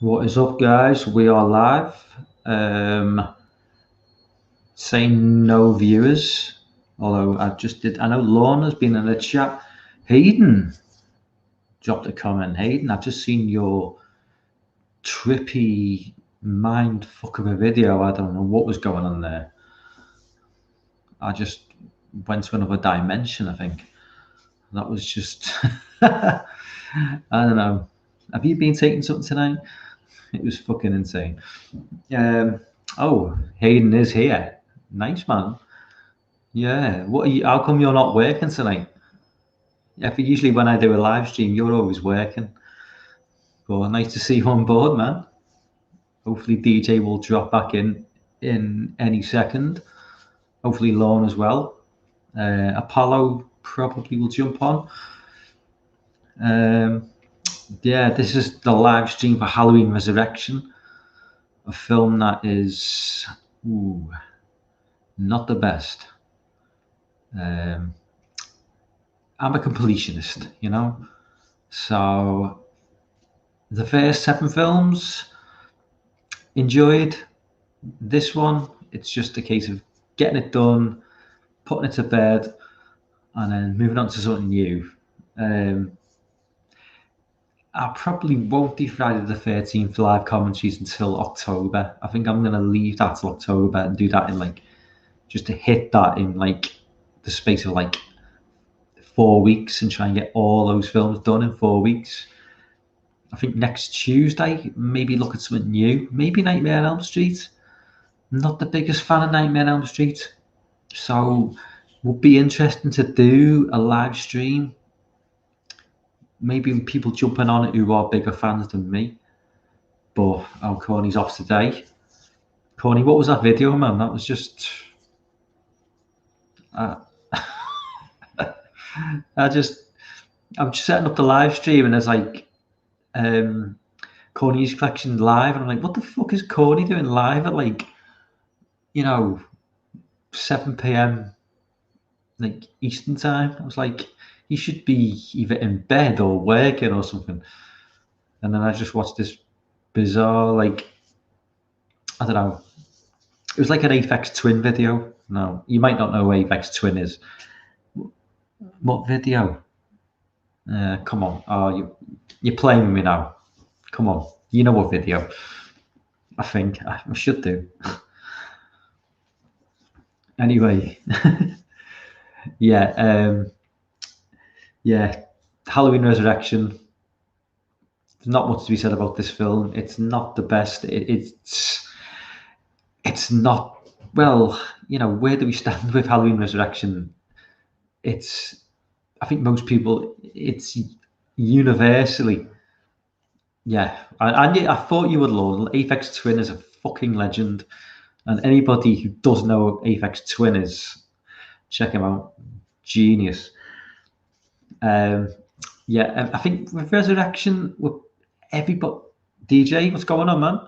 What is up, guys? We are live. Saying no viewers, although I just did. I know Lorna's been in the chat. Hayden dropped a comment. Hayden, I've just seen your trippy mind fuck of a video. I don't know what was going on there. I just went to another dimension, I think. That was just. I don't know. Have you been taking something tonight? It was fucking insane. Oh, Hayden is here. Nice, man. Yeah. What are you? How come you're not working tonight? Yeah, for usually when I do a live stream, you're always working. But nice to see you on board, man. Hopefully DJ will drop back in any second. Hopefully Lorne as well. Apollo probably will jump on. Yeah, this is the live stream for Halloween Resurrection, a film that is not the best. I'm a completionist, you know. So the first 7 films enjoyed. This one, it's just a case of getting it done, putting it to bed, and then moving on to something new. I probably won't do Friday the 13th live commentaries until October. I think I'm going to leave that till October and do that in just to hit that in the space of 4 weeks and try and get all those films done in 4 weeks. I think next Tuesday, maybe look at something new. Maybe Nightmare on Elm Street. I'm not the biggest fan of Nightmare on Elm Street. So would be interesting to do a live stream. Maybe people jumping on it who are bigger fans than me. But Corny's off today. Corny, what was that video, man? That was just... I'm just setting up the live stream and there's Corny's Collection live, and I'm like, what the fuck is Corny doing live at 7 p.m. Eastern time? I was like, he should be either in bed or working or something. And then I just watched this bizarre, I don't know. It was like an Aphex Twin video. No, you might not know who Aphex Twin is. What video? Come on. Oh, you're playing with me now. Come on. You know what video. I think. I should do. Anyway. Yeah. Halloween Resurrection. There's not much to be said about this film. It's not the best. It's not, well, where do we stand with Halloween Resurrection? I think most people, it's universally, yeah. I thought you would know. Aphex Twin is a fucking legend, and anybody who doesn't know what Aphex Twin is, check him out. Genius. I think with Resurrection, with everybody, DJ, what's going on, man?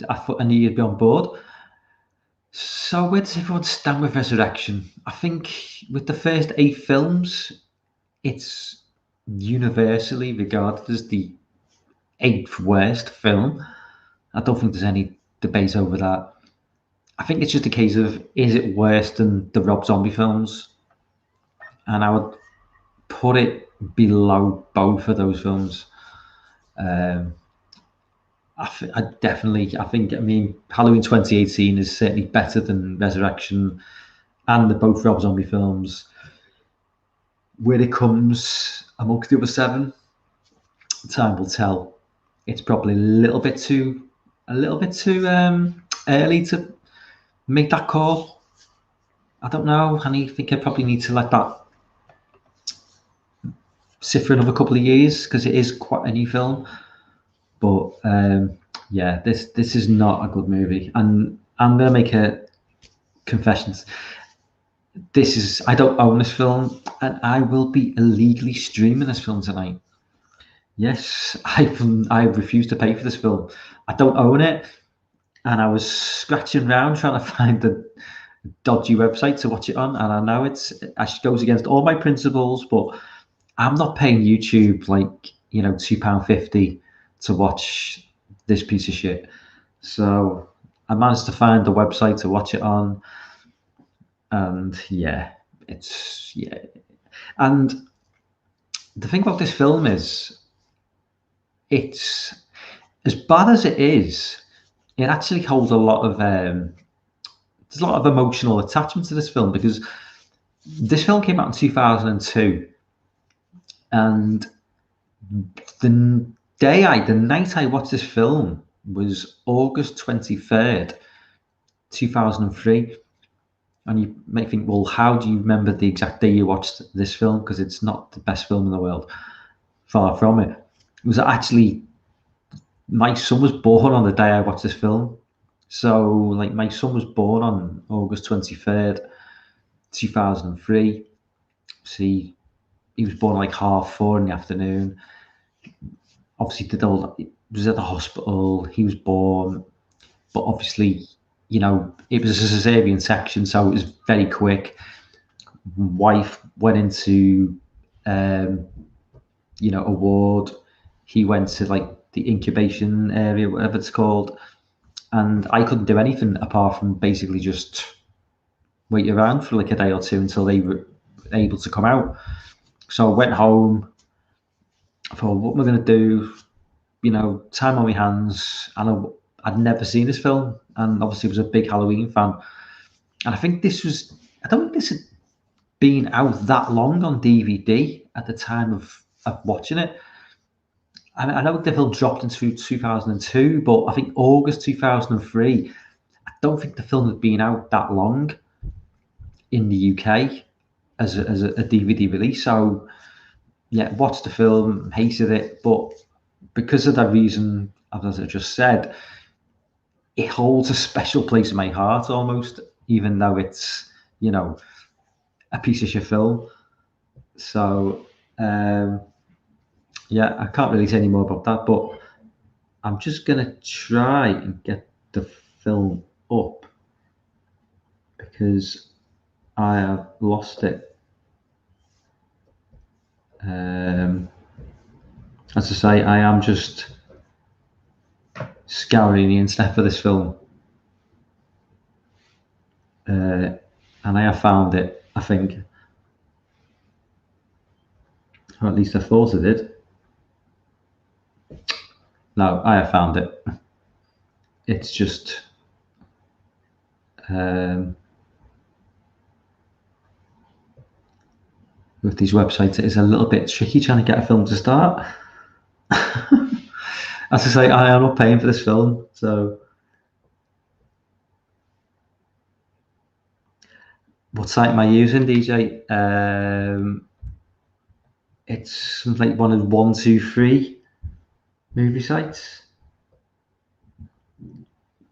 I knew you'd be on board. So where does everyone stand with Resurrection? I think with the first 8 films, it's universally regarded as the 8th worst film. I don't think there's any debate over that. I think it's just a case of, is it worse than the Rob Zombie films? And I would put it below both of those films. I think Halloween 2018 is certainly better than Resurrection and both Rob Zombie films. Where it comes amongst the other 7, time will tell. It's probably a little bit too early to make that call. I don't know. I think I probably need to let that sit for another couple of years because it is quite a new film. But this is not a good movie, and I'm gonna make a confession. I don't own this film, and I will be illegally streaming this film tonight. Yes, I refuse to pay for this film. I don't own it, and I was scratching around trying to find the dodgy website to watch it on, and I know it goes against all my principles, but I'm not paying YouTube £2.50 to watch this piece of shit. So I managed to find the website to watch it on, and yeah, and the thing about this film is, it's as bad as it is, it actually holds a lot of there's a lot of emotional attachment to this film, because this film came out in 2002, and the the night I watched this film was August 23rd, 2003. And you may think, well, how do you remember the exact day you watched this film? Because it's not the best film in the world. Far from it. It was actually, my son was born on the day I watched this film. So, like, my son was born on August 23rd, 2003. See, he was born like 4:30 in the afternoon. Obviously, he was at the hospital. He was born, but obviously, it was a cesarean section, so it was very quick. Wife went into, a ward. He went to like the incubation area, whatever it's called, and I couldn't do anything apart from basically just wait around for like a day or two until they were able to come out. So I went home. I thought, what am I going to do? Time on my hands, and I'd never seen this film, and obviously was a big Halloween fan. And I think I don't think this had been out that long on DVD at the time of watching it. I know the film dropped into 2002, but I think August 2003, I don't think the film had been out that long in the UK as a DVD release. So, yeah, watched the film, hated it, but because of that reason, as I just said, it holds a special place in my heart almost, even though it's, a piece of shit film. So, yeah, I can't really say any more about that, but I'm just gonna try and get the film up because I have lost it. As I say, I am just scouring the internet for this film, and I have found it, I think, or at least I thought I did. No, I have found it. It's just with these websites, it is a little bit tricky trying to get a film to start. As I say, I am not paying for this film, so what site am I using, DJ? It's like one of 123 movie sites,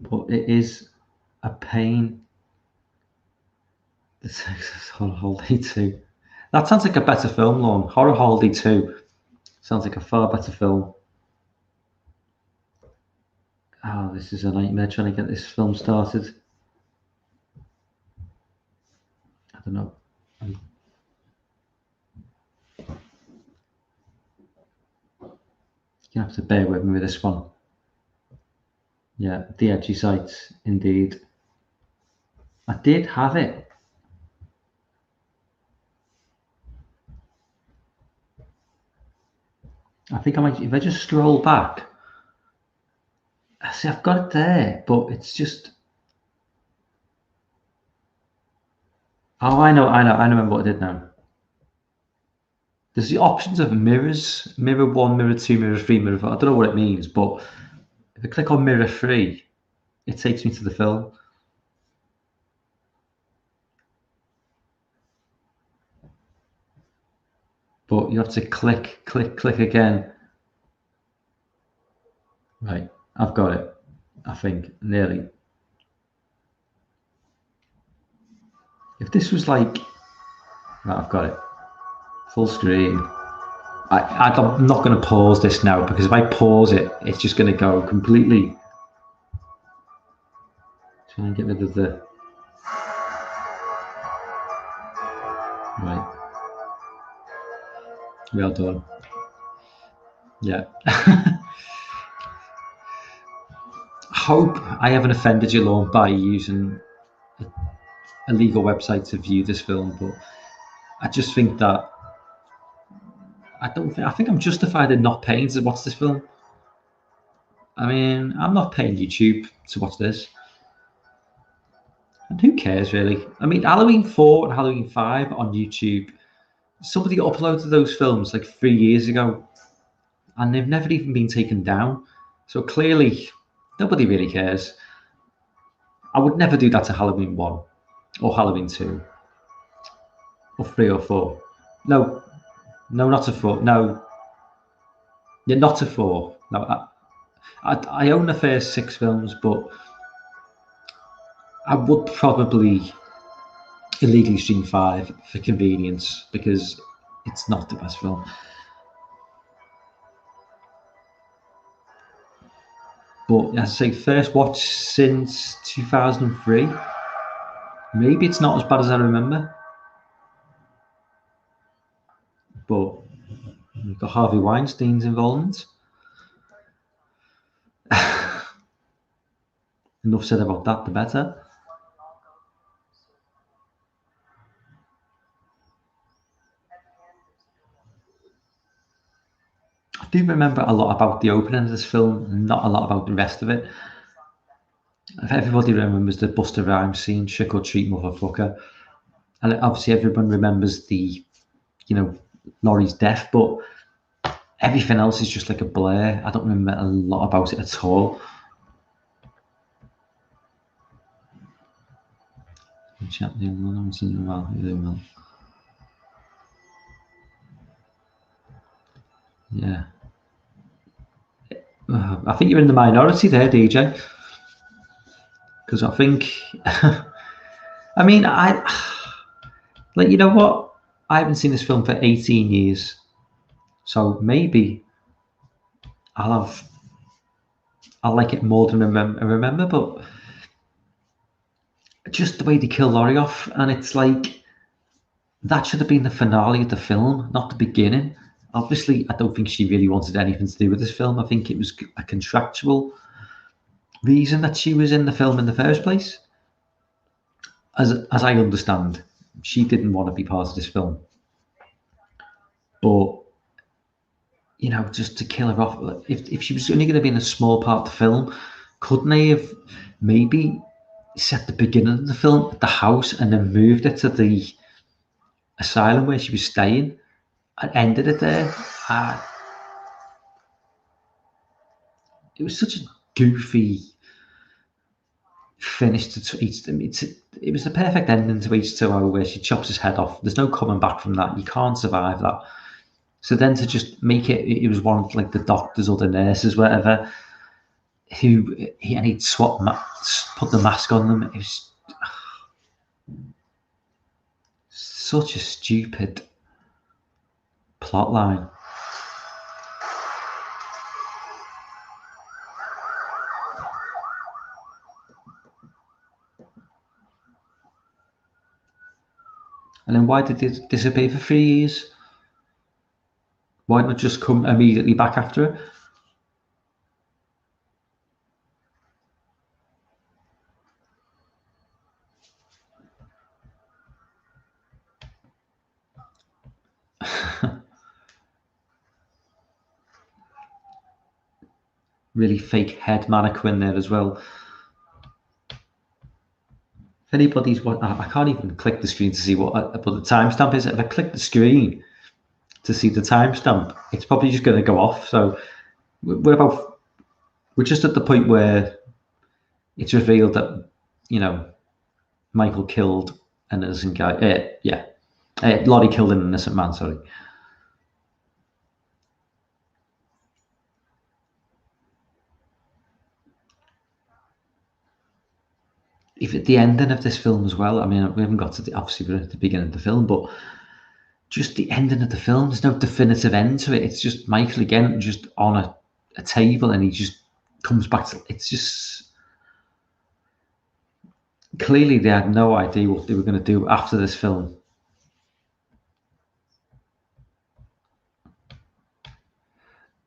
but it is a pain. The Texas Horror Holiday 2. That sounds like a better film, Lorne. Horror Holiday 2 sounds like a far better film. Oh, this is a nightmare trying to get this film started. I don't know. You have to bear with me with this one. Yeah, the edgy sites, indeed. I did have it. I think I might, if I just scroll back. See, I've got it there, but it's just. Oh, I know. I remember what I did now. There's the options of mirrors, mirror 1, mirror 2, mirror 3, mirror 4. I don't know what it means, but if I click on mirror 3, it takes me to the film. But you have to click again. Right, I've got it. I think, nearly. If this was like, right, I've got it. Full screen. I'm not going to pause this now, because if I pause it, it's just going to go completely. Try and get rid of the. Right. Well done. Yeah. hope I haven't offended you, Lorne, by using a legal website to view this film, but I just think that I think I'm justified in not paying to watch this film. I mean, I'm not paying YouTube to watch this. And who cares, really? I mean, Halloween 4 and Halloween 5 on YouTube, somebody uploaded those films like 3 years ago, and they've never even been taken down. So clearly, nobody really cares. I would never do that to Halloween 1 or Halloween 2 or 3 or 4. No, no, not to 4. No, yeah, not to 4. No, I own the first 6 films, but I would probably illegally stream 5 for convenience because it's not the best film. But as I say, first watch since 2003. Maybe it's not as bad as I remember. But you've got Harvey Weinstein's involvement. Enough said about that, the better. I do remember a lot about the opening of this film, not a lot about the rest of it. If everybody remembers the Busta Rhymes scene, trick or treat motherfucker. And obviously everyone remembers the, Laurie's death, but everything else is just like a blur. I don't remember a lot about it at all. Yeah. I think you're in the minority there, DJ. Because I think, I mean, you know what? I haven't seen this film for 18 years. So maybe I'll like it more than I remember, but just the way they kill Laurie off, and it's like, that should have been the finale of the film, not the beginning. Obviously, I don't think she really wanted anything to do with this film. I think it was a contractual reason that she was in the film in the first place. As I understand, she didn't want to be part of this film. But, just to kill her off, if she was only going to be in a small part of the film, couldn't they have maybe set the beginning of the film at the house and then moved it to the asylum where she was staying and ended it there? It was such a goofy finish to each. It was the perfect ending to H2O where she chops his head off. There's no coming back from that. You can't survive that. So then to just make it was one of like the doctors or the nurses, whatever, he'd put the mask on them. It was such a stupid plot line. And then why did it disappear for 3 years? Why not just come immediately back after it? Really fake head mannequin there as well. If anybody's I can't even click the screen to see what the timestamp is. If I click the screen to see the timestamp, it's probably just going to go off. So we're just at the point where it's revealed that Michael killed an innocent guy. Laurie killed an innocent man. Sorry. If at the ending of this film as well, I mean, we haven't got to obviously we're at the beginning of the film, but just the ending of the film, there's no definitive end to it. It's just Michael again, just on a table, and he just comes back to. It's just clearly they had no idea what they were going to do after this film.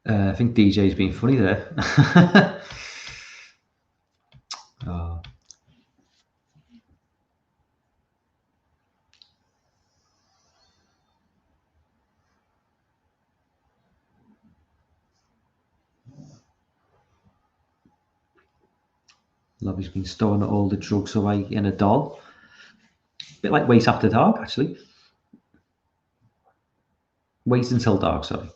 I think DJ's being funny there. Oh. Lovey's been stowing all the drugs away in a doll. A bit like Wait After Dark, actually. Wait Until Dark, sorry.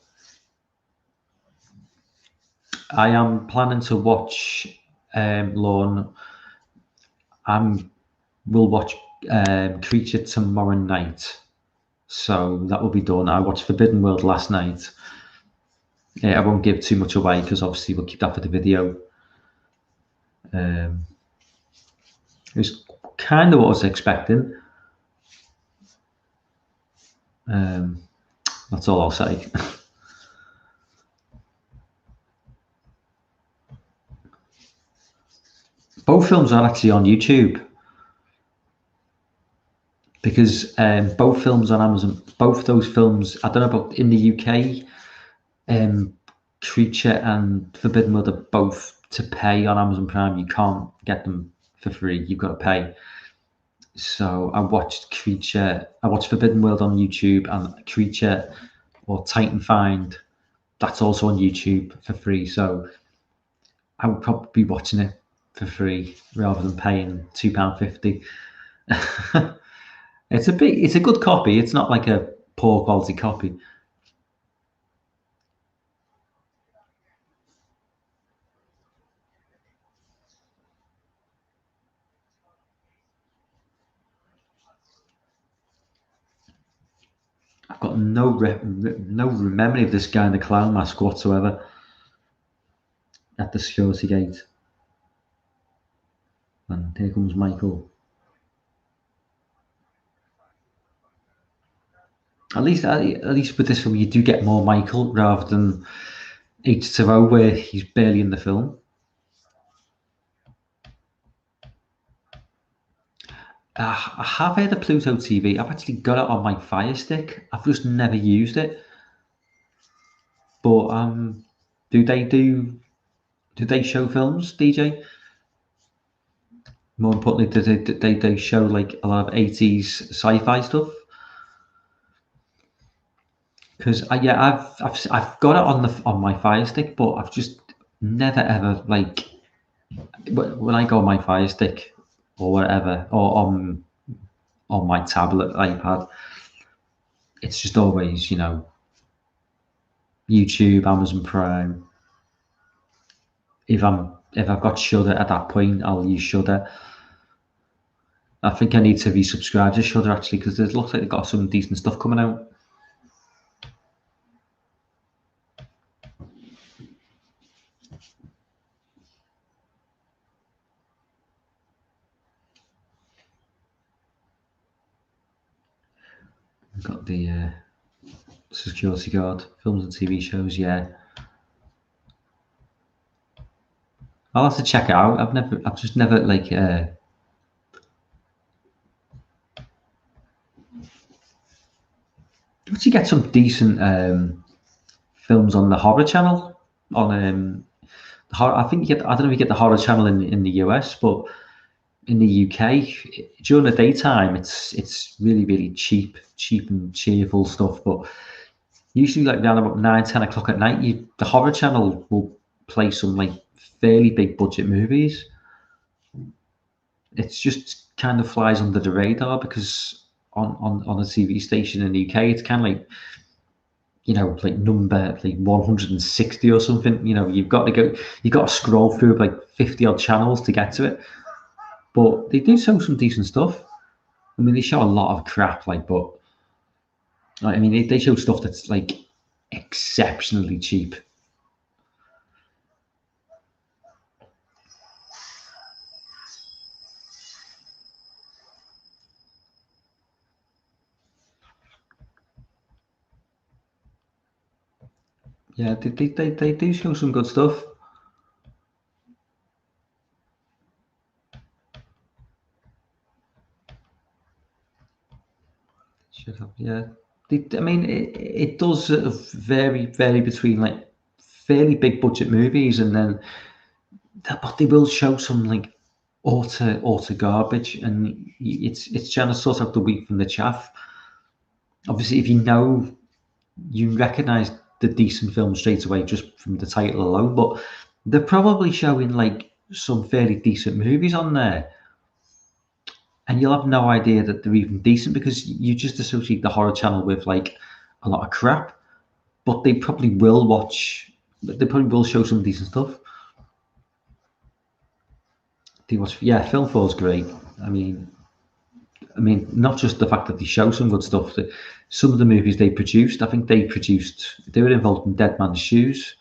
I am planning to watch Lorne. We'll watch Creature tomorrow night. So that will be done. I watched Forbidden World last night. I won't give too much away because obviously we'll keep that for the video. It was kind of what I was expecting. That's all I'll say. Both films are actually on YouTube because both films on Amazon, both those films, I don't know about in the UK, Creature and Forbidden World are both to pay on Amazon Prime. You can't get them for free. You've got to pay. So I watched Forbidden World on YouTube, and Creature or Titan Find, that's also on YouTube for free. So I would probably be watching it for free rather than paying £2.50. It's a good copy. It's not like a poor quality copy. I've got no memory of this guy in the clown mask whatsoever at the security gate. And here comes Michael. At least with this film, you do get more Michael rather than H2O, where he's barely in the film. I have heard of Pluto TV. I've actually got it on my Fire Stick. I've just never used it. But do they show films, DJ? More importantly, do they show like a lot of 80s sci-fi stuff? Because I've got it on my Fire Stick, but I've just never ever like when I go on my Fire Stick or whatever, or on my tablet, iPad, it's just always YouTube, Amazon Prime. If I've got Shudder at that point, I'll use Shudder. I think I need to resubscribe to Shudder actually because it looks like they've got some decent stuff coming out. I've got the security guard, films and TV shows. Yeah, I'll have to check it out. I've just never like. Once you get some decent films on the horror channel, on I think I don't know if you get the horror channel in the US, but in the UK during the daytime, it's really cheap and cheerful stuff. But usually, like around about 9-10 o'clock at night, the horror channel will play some like fairly big budget movies. It's just kind of flies under the radar because on a TV station in the UK, it's kind of like like number like 160 or something. You've got to scroll through like 50 odd channels to get to it. But they do show some decent stuff. I mean, they show a lot of crap, but I mean, they show stuff that's like exceptionally cheap. Yeah, they do show some good stuff. Should have, yeah. I mean, it does sort of vary between like fairly big budget movies and then, but they will show some like utter garbage, and it's trying to sort out the wheat from the chaff. Obviously, if you recognise the decent film straight away just from the title alone, but they're probably showing like some fairly decent movies on there, and you'll have no idea that they're even decent because you just associate the horror channel with like a lot of crap. But they probably will watch. They probably will show some decent stuff. Yeah, Film 4 is great. I mean, not just the fact that they show some good stuff. Some of the movies they produced, I think they were involved in Dead Man's Shoes,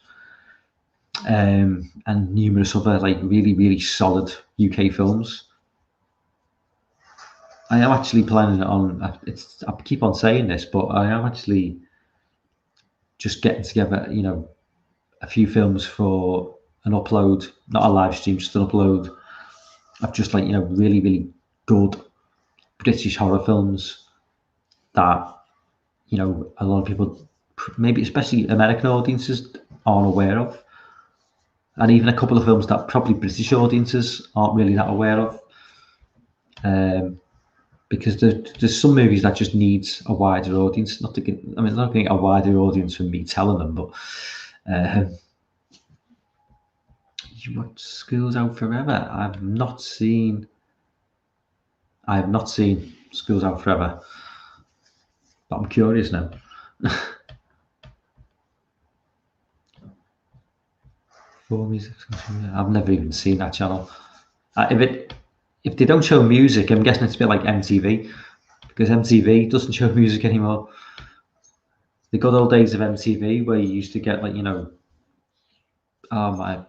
and numerous other like really, really solid UK films. I am actually planning on. I keep on saying this, but I am actually just getting together, a few films for an upload, not a live stream, just an upload of just like really, really good British horror films that a lot of people, maybe especially American audiences, aren't aware of, and even a couple of films that probably British audiences aren't really that aware of. Because there's some movies that just needs a wider audience. Not to get, I mean, not getting a wider audience from me telling them, but you watch Schools Out Forever. I have not seen Schools Out Forever, but I'm curious now. For music, I've never even seen that channel. If they don't show music, I'm guessing it's a bit like MTV, because MTV doesn't show music anymore. The good old days of MTV, where you used to get like oh my,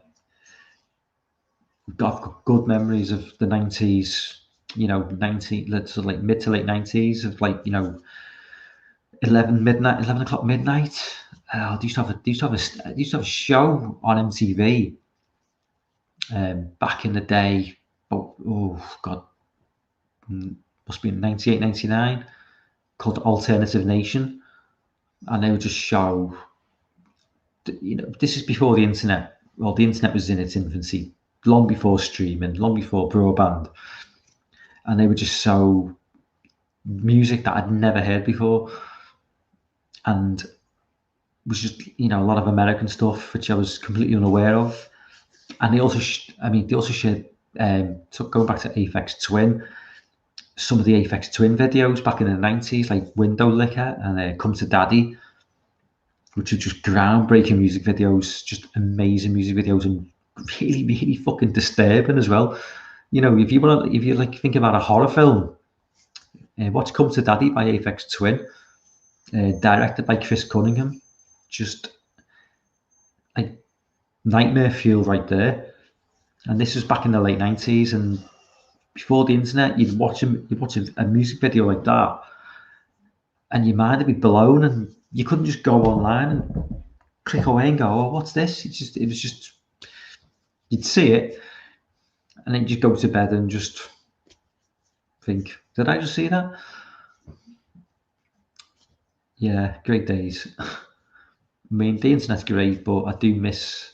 got good memories of the 90s. 90s, mid to late 90s, of like 11 o'clock midnight. They used to have a show on MTV back in the day. Oh God, must be in 98, 99, called Alternative Nation, and they would just show. This is before the internet. Well, the internet was in its infancy, long before streaming, long before broadband, and they would just show music that I'd never heard before, and was just a lot of American stuff which I was completely unaware of. And they also shared, so going back to Aphex Twin, some of the Aphex Twin videos back in the 90s, like Window Licker and Come to Daddy, which are just groundbreaking music videos, just amazing music videos, and really, really fucking disturbing as well. If you like think about a horror film, watch Come to Daddy by Aphex Twin, directed by Chris Cunningham. Just like nightmare fuel right there. And this was back in the late 90s, and before the internet, you'd watch a music video like that, and your mind would be blown, and you couldn't just go online and click away and go, "Oh, what's this?" It was just you'd see it, and then you'd go to bed and just think, "Did I just see that?" Yeah, great days. I mean, the internet's great, but I do miss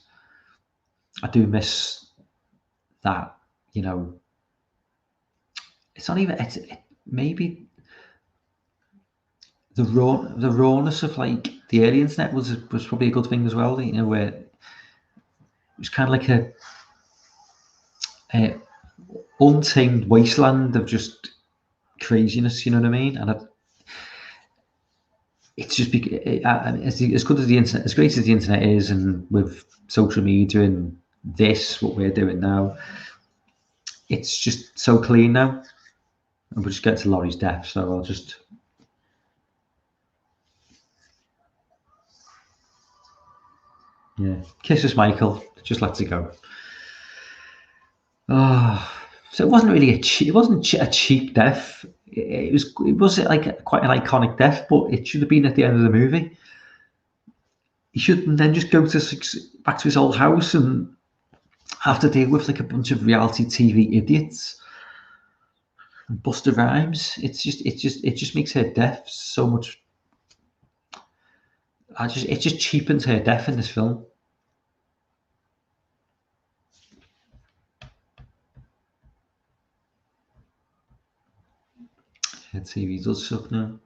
that. It's not even. Maybe the rawness of like the early internet was probably a good thing as well. Where it was kind of like a untamed wasteland of just craziness. You know what I mean? And it's just as good as the internet, as great as the internet is, and with social media and what we're doing now, it's just so clean now. And we'll just get to Laurie's death, so I'll just. Yeah, kisses Michael, just lets it go. Oh, so it wasn't really a cheap death. It was like quite an iconic death, but it should have been at the end of the movie. He shouldn't then just go back to his old house and have to deal with like a bunch of reality TV idiots and Busta Rhymes. It just makes her death so much. It just cheapens her death in this film. Yeah, TV does suck now.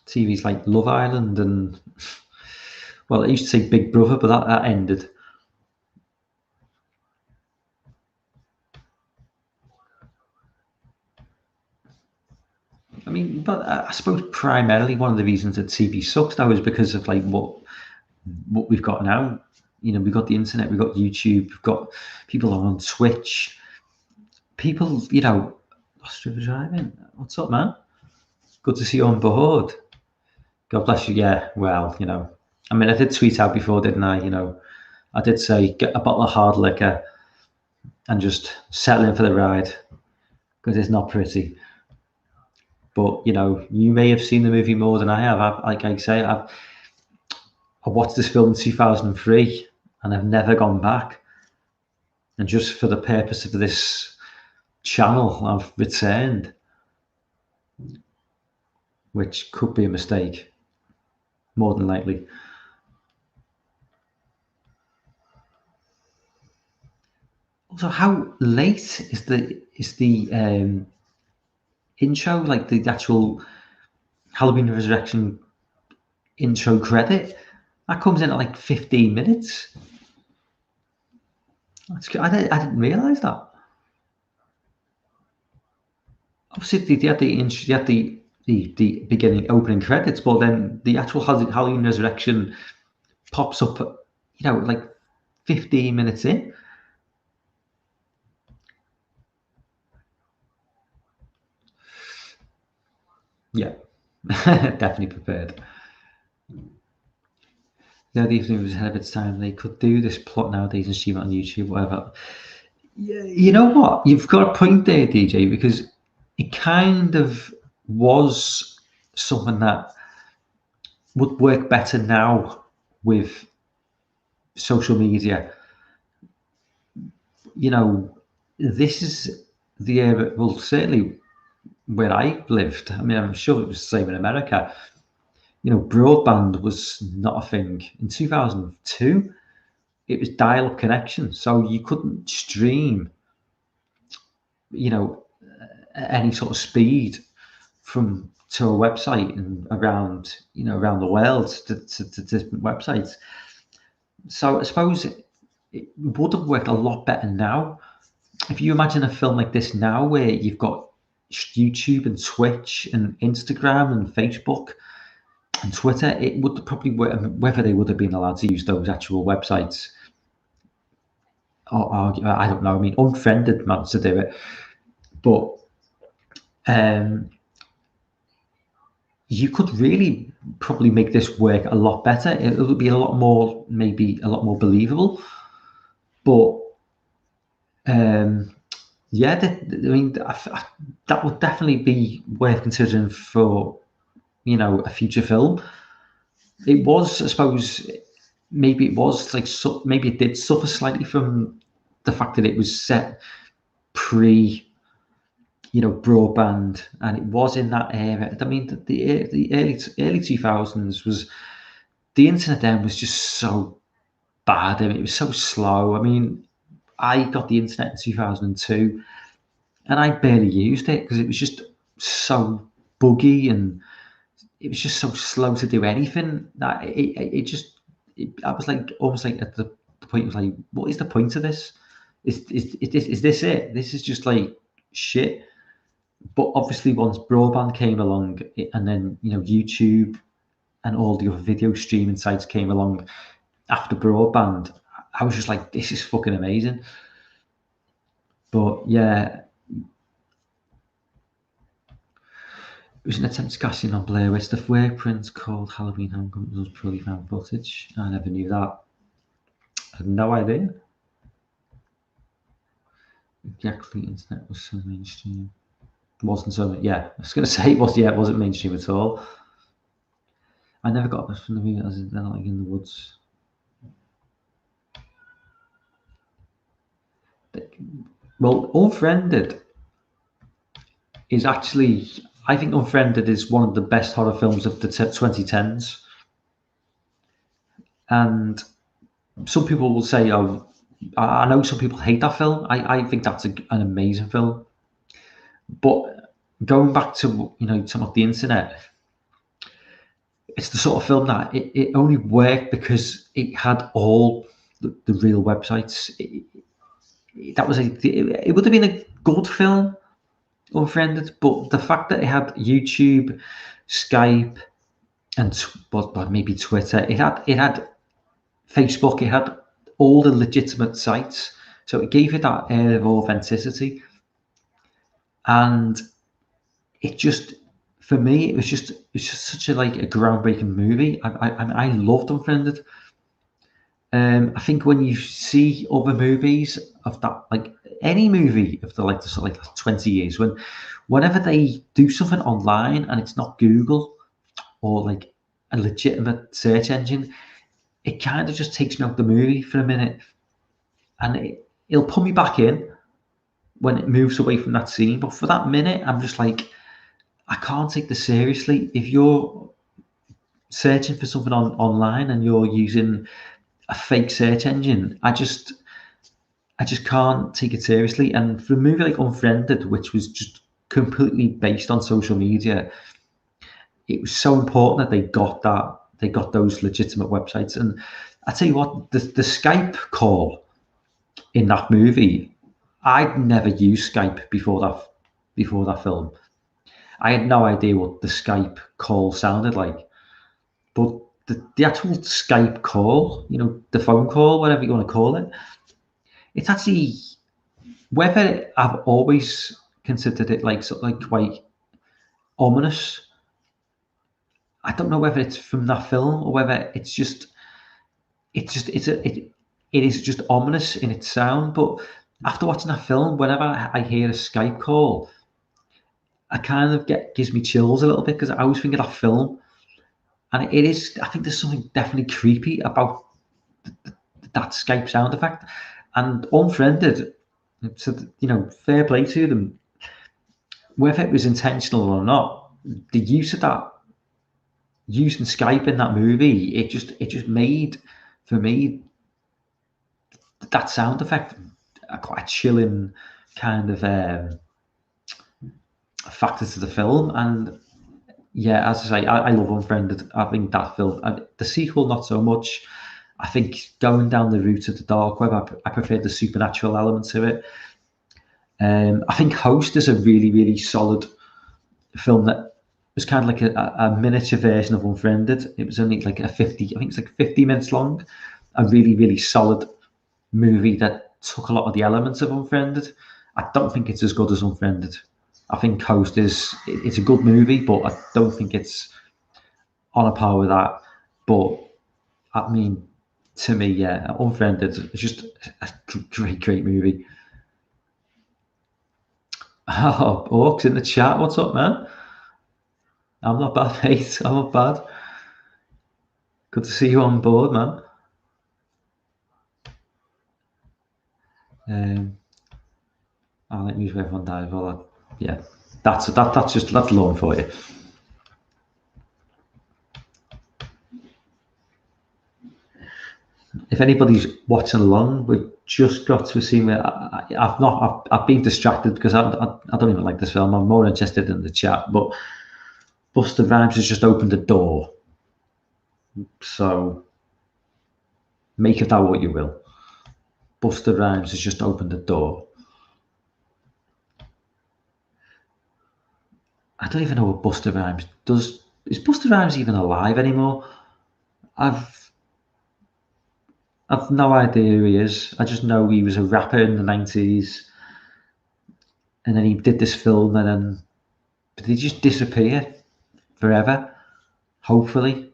TV's like Love Island and, well, I used to say Big Brother, but that ended. I mean, but I suppose primarily one of the reasons that TV sucks now is because of like what we've got now. You know, we've got the internet, we've got YouTube, we've got people on Twitch. People, you know, lost river driving. What's up, man? Good to see you on board. God bless you. Yeah, well, you know, I mean, I did tweet out before, didn't I? You know, I did say get a bottle of hard liquor and just settle in for the ride because it's not pretty. But you know, you may have seen the movie more than I have. Like I say, I watched this film in 2003 and I've never gone back. And just for the purpose of this channel, I've returned, which could be a mistake, more than likely. Also, how late is the intro, like the actual Halloween Resurrection intro credit? That comes in at like 15 minutes. I didn't realise that. Obviously, they had the beginning opening credits, but then the actual Halloween Resurrection pops up, you know, like 15 minutes in. Yeah, definitely prepared. Yeah, the evening was ahead of its time. They could do this plot nowadays and stream it on YouTube, whatever. Yeah, you know what? You've got a point there, DJ, because it kind of was something that would work better now with social media. You know, this is the era, well, certainly where I lived. I mean, I'm sure it was the same in America. You know, broadband was not a thing. In 2002, it was dial-up connection, so you couldn't stream, you know, any sort of speed from to a website and around, you know, around the world to different websites. So I suppose it would have worked a lot better now. If you imagine a film like this now, where you've got YouTube and Twitch and Instagram and Facebook and Twitter, it would probably work. Whether they would have been allowed to use those actual websites, or I don't know. I mean, Unfriended managed to do it, but um, you could really probably make this work a lot better. It would be a lot more, maybe a lot more believable. But um, yeah, I mean, that would definitely be worth considering for, you know, a future film. It was, I suppose, maybe it was like, maybe it did suffer slightly from the fact that it was set pre, you know, broadband, and it was in that era. I mean, the early 2000s was, the internet then was just so bad. I mean, it was so slow. I mean, I got the internet in 2002 and I barely used it because it was just so buggy and it was just so slow to do anything that it just, I was like, almost like at the point, of like, what is the point of this? Is this it? This is just like shit. But obviously, once broadband came along, and then, you know, YouTube and all the other video streaming sites came along after broadband, I was just like, this is fucking amazing. But yeah, it was an attempt to cash in on Blair Witch. The work print called Halloween Homecoming was purely found footage. I never knew that. I had no idea. Exactly, internet was so mainstream. It wasn't so, yeah, I was going to say it was, yeah, it wasn't mainstream at all. I never got this from the movie, as in, they're like in the woods. Well, Unfriended is actually, I think Unfriended is one of the best horror films of the 2010s. And some people will say, oh, I know some people hate that film. I think that's an amazing film. But going back to, some of the internet, it's the sort of film that it only worked because it had all the real websites. That was it would have been a good film, Unfriended, but the fact that it had YouTube, Skype, and maybe Twitter, it had Facebook, it had all the legitimate sites, so it gave it that air of authenticity, and it just, for me, it was just such a like a groundbreaking movie. I loved Unfriended. I think when you see other movies of that, like any movie of the like the sort of like 20 years, whenever they do something online and it's not Google or like a legitimate search engine, it kind of just takes me out the movie for a minute, and it'll put me back in when it moves away from that scene. But for that minute, I'm just like, I can't take this seriously. If you're searching for something online and you're using a fake search engine, I just can't take it seriously. And for a movie like Unfriended, which was just completely based on social media, it was so important that they got those legitimate websites. And I tell you what, the Skype call in that movie, I'd never used Skype before that film. I had no idea what the Skype call sounded like, but the actual Skype call, the phone call, whatever you want to call it, it's actually, whether I've always considered it like sort of like quite ominous. I don't know whether it's from that film or whether it is just ominous in its sound. But after watching that film, whenever I hear a Skype call, I kind of gives me chills a little bit because I always think of that film, and it is. I think there's something definitely creepy about that Skype sound effect. And Unfriended, so fair play to them, whether it was intentional or not. The use of that, using Skype in that movie, it just made, for me, that sound effect quite a chilling kind of factor to the film. And yeah, as I say, I love Unfriended. I think that film, the sequel, not so much. I think going down the route of the dark web, I prefer the supernatural element to it. I think Host is a really, really solid film that was kind of like a miniature version of Unfriended. It was only like I think it's like 50 minutes long. A really, really solid movie that took a lot of the elements of Unfriended. I don't think it's as good as Unfriended. I think Host it's a good movie, but I don't think it's on a par with that. But I mean, to me, yeah, Unfriended is just a great, great movie. Oh, Orcs in the chat, what's up, man? I'm not bad, mate. I'm not bad. Good to see you on board, man. I'll let you everyone die. Well, yeah, that's loan for you. If anybody's watching along, we've just got to a scene where I've been distracted because I don't even like this film. I'm more interested in the chat, but Busta Rhymes has just opened a door, so make of that what you will. Busta Rhymes has just opened a door. I don't even know what Busta Rhymes does. Is Busta Rhymes even alive anymore? I've no idea who he is. I just know he was a rapper in the 90s, and then he did this film, and then did he just disappear forever? Hopefully.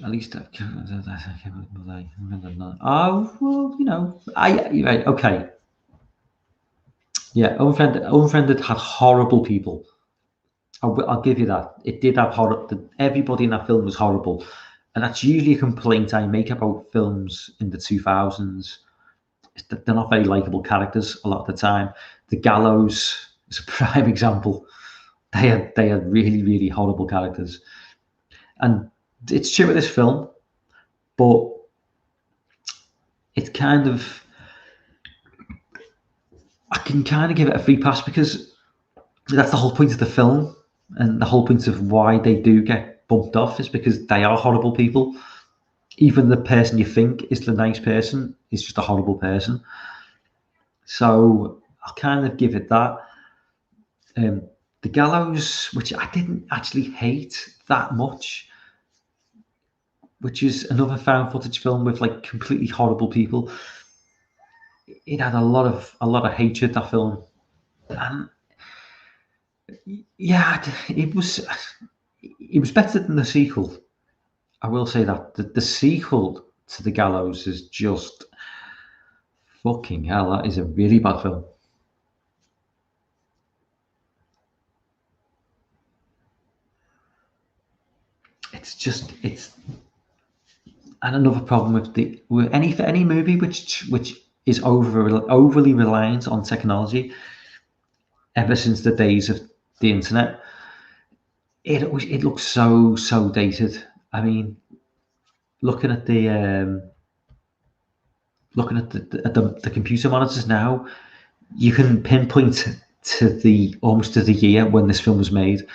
At least oh well, right, okay. Yeah, Unfriended had horrible people. I'll give you that. It did have everybody in that film was horrible, and that's usually a complaint I make about films in the 2000s. They're not very likable characters a lot of the time. The Gallows is a prime example. They had really, really horrible characters, and it's true with this film, but it's kind of, I can kind of give it a free pass because that's the whole point of the film, and the whole point of why they do get bumped off is because they are horrible people. Even the person you think is the nice person is just a horrible person. So I'll kind of give it that. Um, the Gallows, which I didn't actually hate that much, which is another found footage film with like completely horrible people. It had a lot of hatred, that film, and yeah, it was better than the sequel. I will say that the sequel to the Gallows is just fucking hell. That is a really bad film. It's and another problem with the with any movie which is overly reliant on technology ever since the days of the internet. It looks so dated. I mean, looking at the the computer monitors now, you can pinpoint to the almost to the year when this film was made.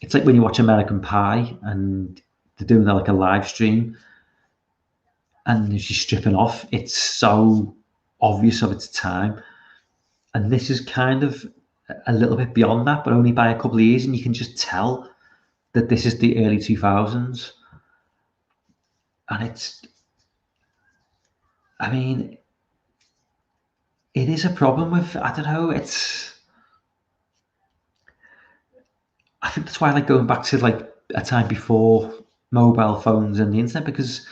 It's like when you watch American Pie and they're doing like a live stream and she's stripping off. It's so obvious of its time, and this is kind of a little bit beyond that, but only by a couple of years, and you can just tell that this is the early 2000s, and I mean, it is a problem with, I don't know, I think that's why I like going back to like a time before mobile phones and the internet, because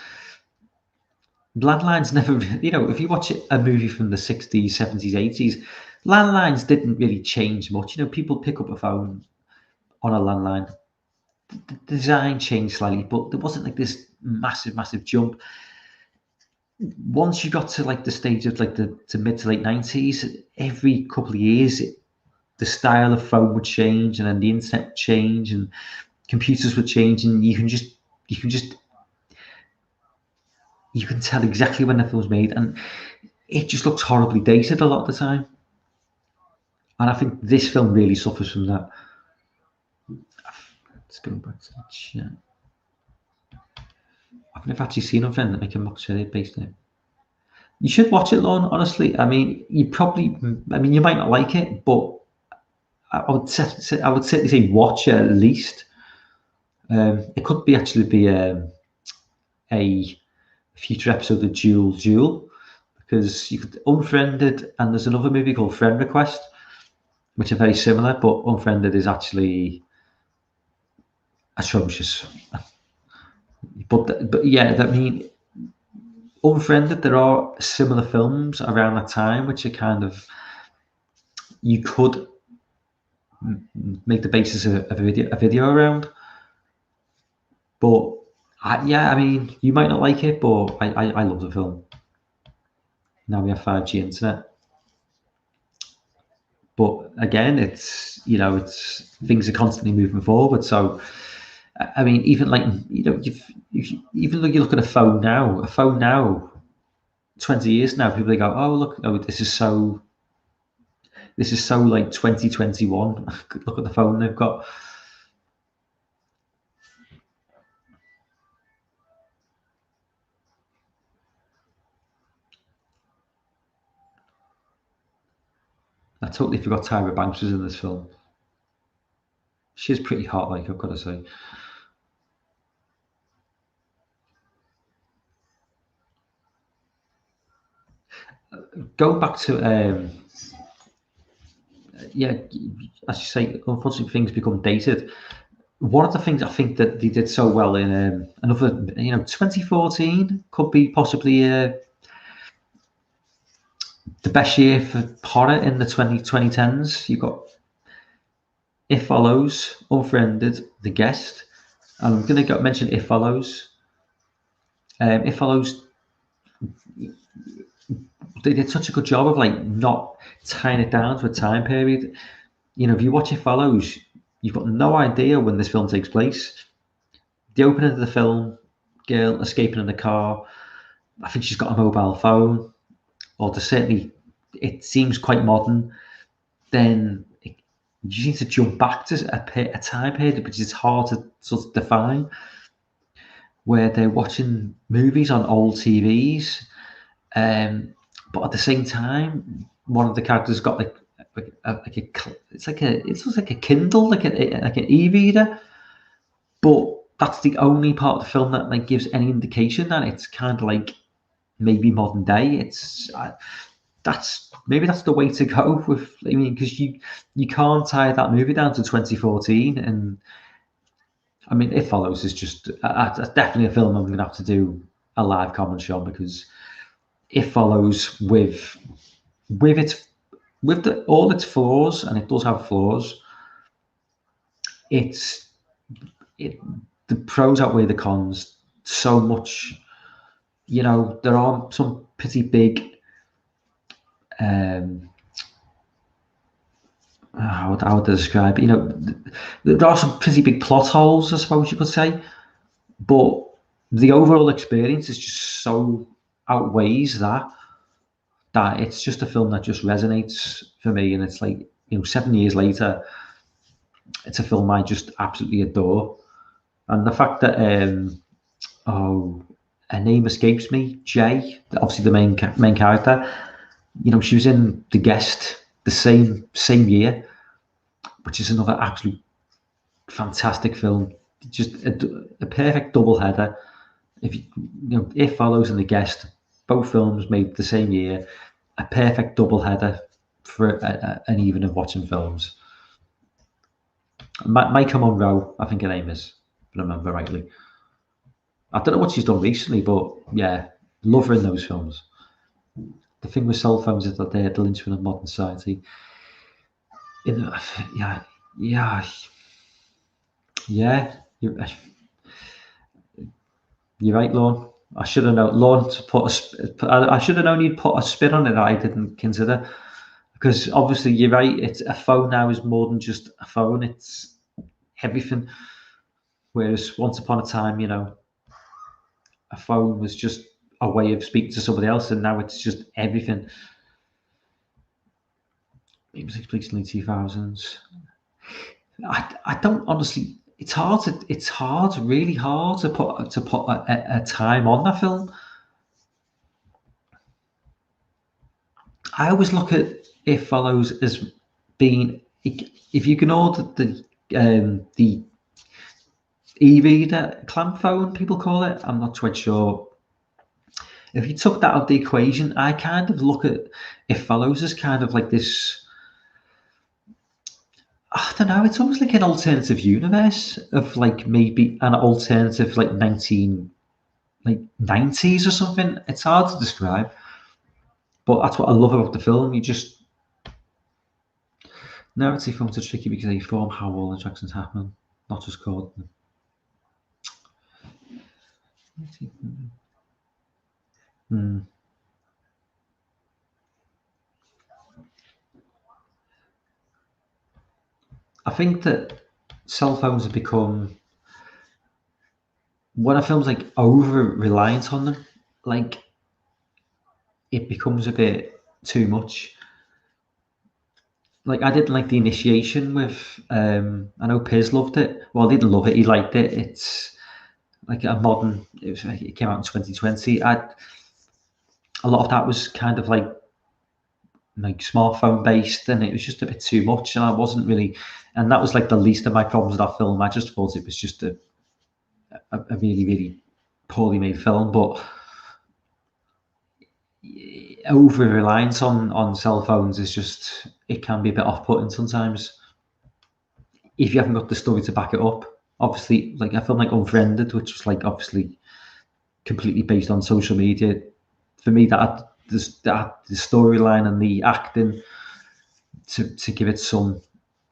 landlines never, if you watch a movie from the 60s, 70s, 80s, landlines didn't really change much. People pick up a phone on a landline. The design changed slightly, but there wasn't like this massive jump. Once you got to like the stage of like the to mid to late 90s, every couple of years, the style of phone would change, and then the internet would change, and computers would change, and you can tell exactly when the film was made, and it just looks horribly dated a lot of the time. And I think this film really suffers from that. Let's go back to the chat. I've never actually seen a friend that make a mock series based on it. You should watch it, Lon. Honestly, I mean, you might not like it, but I would certainly say watch it at least. It could be actually be a future episode of Jewel, because you could Unfriended, and there's another movie called Friend Request, which are very similar, but Unfriended is actually atrocious. But yeah, I mean, Unfriended, there are similar films around that time which are kind of, you could make the basis of a video around. But I mean, you might not like it, but I love the film. Now we have 5G internet. But again, it's things are constantly moving forward. So I mean, even like even though you look at a phone now, 20 years now, people go, oh look, oh this is so like 2021. Look at the phone they've got. I totally forgot Tyra Banks was in this film. She's pretty hot, like, I've got to say. Going back to yeah, as you say, unfortunately things become dated. One of the things I think that they did so well in another, 2014 could be possibly the best year for horror in the 2010s. You've got It Follows, Unfriended, The Guest, and I'm going to mention It Follows. It Follows, they did such a good job of like not tying it down to a time period. If you watch It Follows, you've got no idea when this film takes place. The opening of the film, girl escaping in the car, I think she's got a mobile phone, or certainly it seems quite modern. Then you need to jump back to a time period which is hard to sort of define, where they're watching movies on old TVs, but at the same time, one of the characters got it's like a Kindle, like an e-reader, but that's the only part of the film that like gives any indication that it's kind of like maybe modern day. It's that's maybe that's the way to go with. I mean, because you can't tie that movie down to 2014, and I mean, It Follows is just definitely a film I'm going to have to do a live commentary on, because It Follows with its all its flaws, and it does have flaws. It's it the pros outweigh the cons so much. You know, there are some pretty big um, how would I describe it? You know, there are some pretty big plot holes, I suppose you could say, but the overall experience is just so outweighs that it's just a film that just resonates for me, and it's like, you know, 7 years later, it's a film I just absolutely adore. And the fact that oh, her name escapes me, Jay, obviously the main character. You know, she was in The Guest the same year, which is another absolute fantastic film. Just a perfect double header. If you know, It Follows and The Guest, both films made the same year, a perfect double header for an evening of watching films. Micah Monroe, I think her name is, if I remember rightly. I don't know what she's done recently, but yeah, love her in those films. The thing with cell phones is that they're the linchpin of modern society. In, yeah, yeah, yeah. You're right, Lorne. I should have known. Lorne to I should have known you'd put a spin on it that I didn't consider. Because obviously you're right. It's a phone now is more than just a phone. It's everything. Whereas once upon a time, you know, a phone was just a way of speaking to somebody else, and now it's just everything. It was released in the 2000s. I don't honestly. Really hard to put a time on that film. I always look at It Follows as being, if you ignore the e-reader clamp phone, people call it. I'm not quite sure. If you took that out of the equation, I kind of look at It Follows as kind of like this. I don't know. It's almost like an alternative universe of like maybe an alternative like 90s or something. It's hard to describe, but that's what I love about the film. You just narrative films are tricky because they form how all interactions happen, not just code them. Hmm. I think that cell phones have become, when a film's like over reliant on them, like it becomes a bit too much. Like I didn't like The Initiation with I know Piers loved it. Well, I didn't love it, he liked it. It's like a modern, it came out in 2020. A lot of that was kind of like smartphone based, and it was just a bit too much, and I wasn't really, and that was like the least of my problems with that film. I just thought it was just a really, really poorly made film. But over reliance on cell phones is just, it can be a bit off putting sometimes if you haven't got the story to back it up. Obviously, like a film like Unfriended, which was like obviously completely based on social media, for me that the storyline and the acting to give it some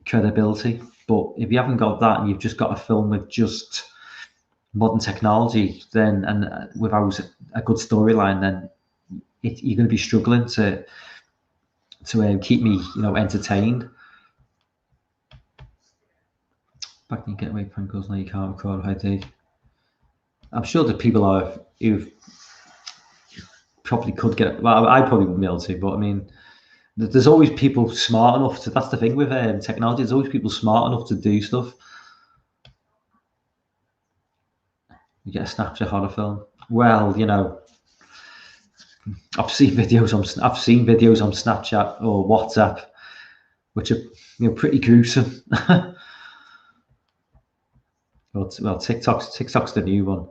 credibility. But if you haven't got that and you've just got a film with just modern technology, then and without a good storyline, then you're going to be struggling to keep me, you know, entertained. Back then, get away prank calls now you can't record ID. I'm sure that people are who've probably could get. Well, I probably wouldn't be able to, but I mean, there's always people smart enough to. That's the thing with technology. There's always people smart enough to do stuff. You get a Snapchat horror film. Well, you know, I've seen videos on Snapchat or WhatsApp, which are pretty gruesome. well, TikTok's the new one.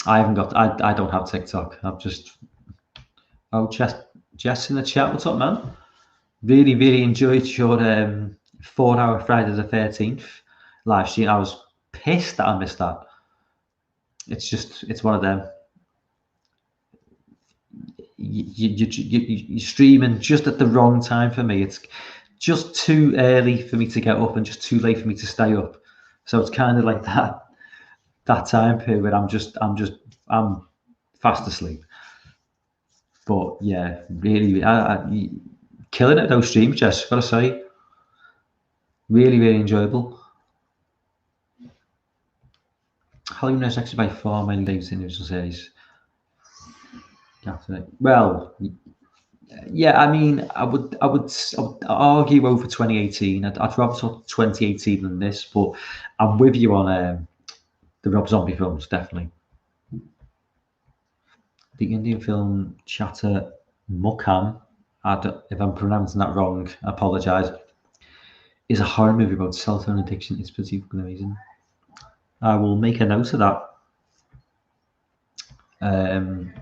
I haven't got. I don't have TikTok. I've just. Oh, Jess in the chat. What's up, man? Really enjoyed your 4-hour Friday the 13th live stream. I was pissed that I missed that. It's one of them. You're streaming just at the wrong time for me. It's just too early for me to get up and just too late for me to stay up. So it's kind of like that time period. I'm fast asleep. But yeah, really, I killing it those streams, Jess. Gotta say, really enjoyable. Halloween is actually by far my latest individual series. Well, yeah, I mean, I would argue over 2018. I'd rather talk 2018 than this, but I'm with you on the Rob Zombie films, definitely. The Indian film Chatter Mukham, if I'm pronouncing that wrong, I apologise, is a horror movie about cell phone addiction. It's pretty fucking amazing. I will make a note of that. And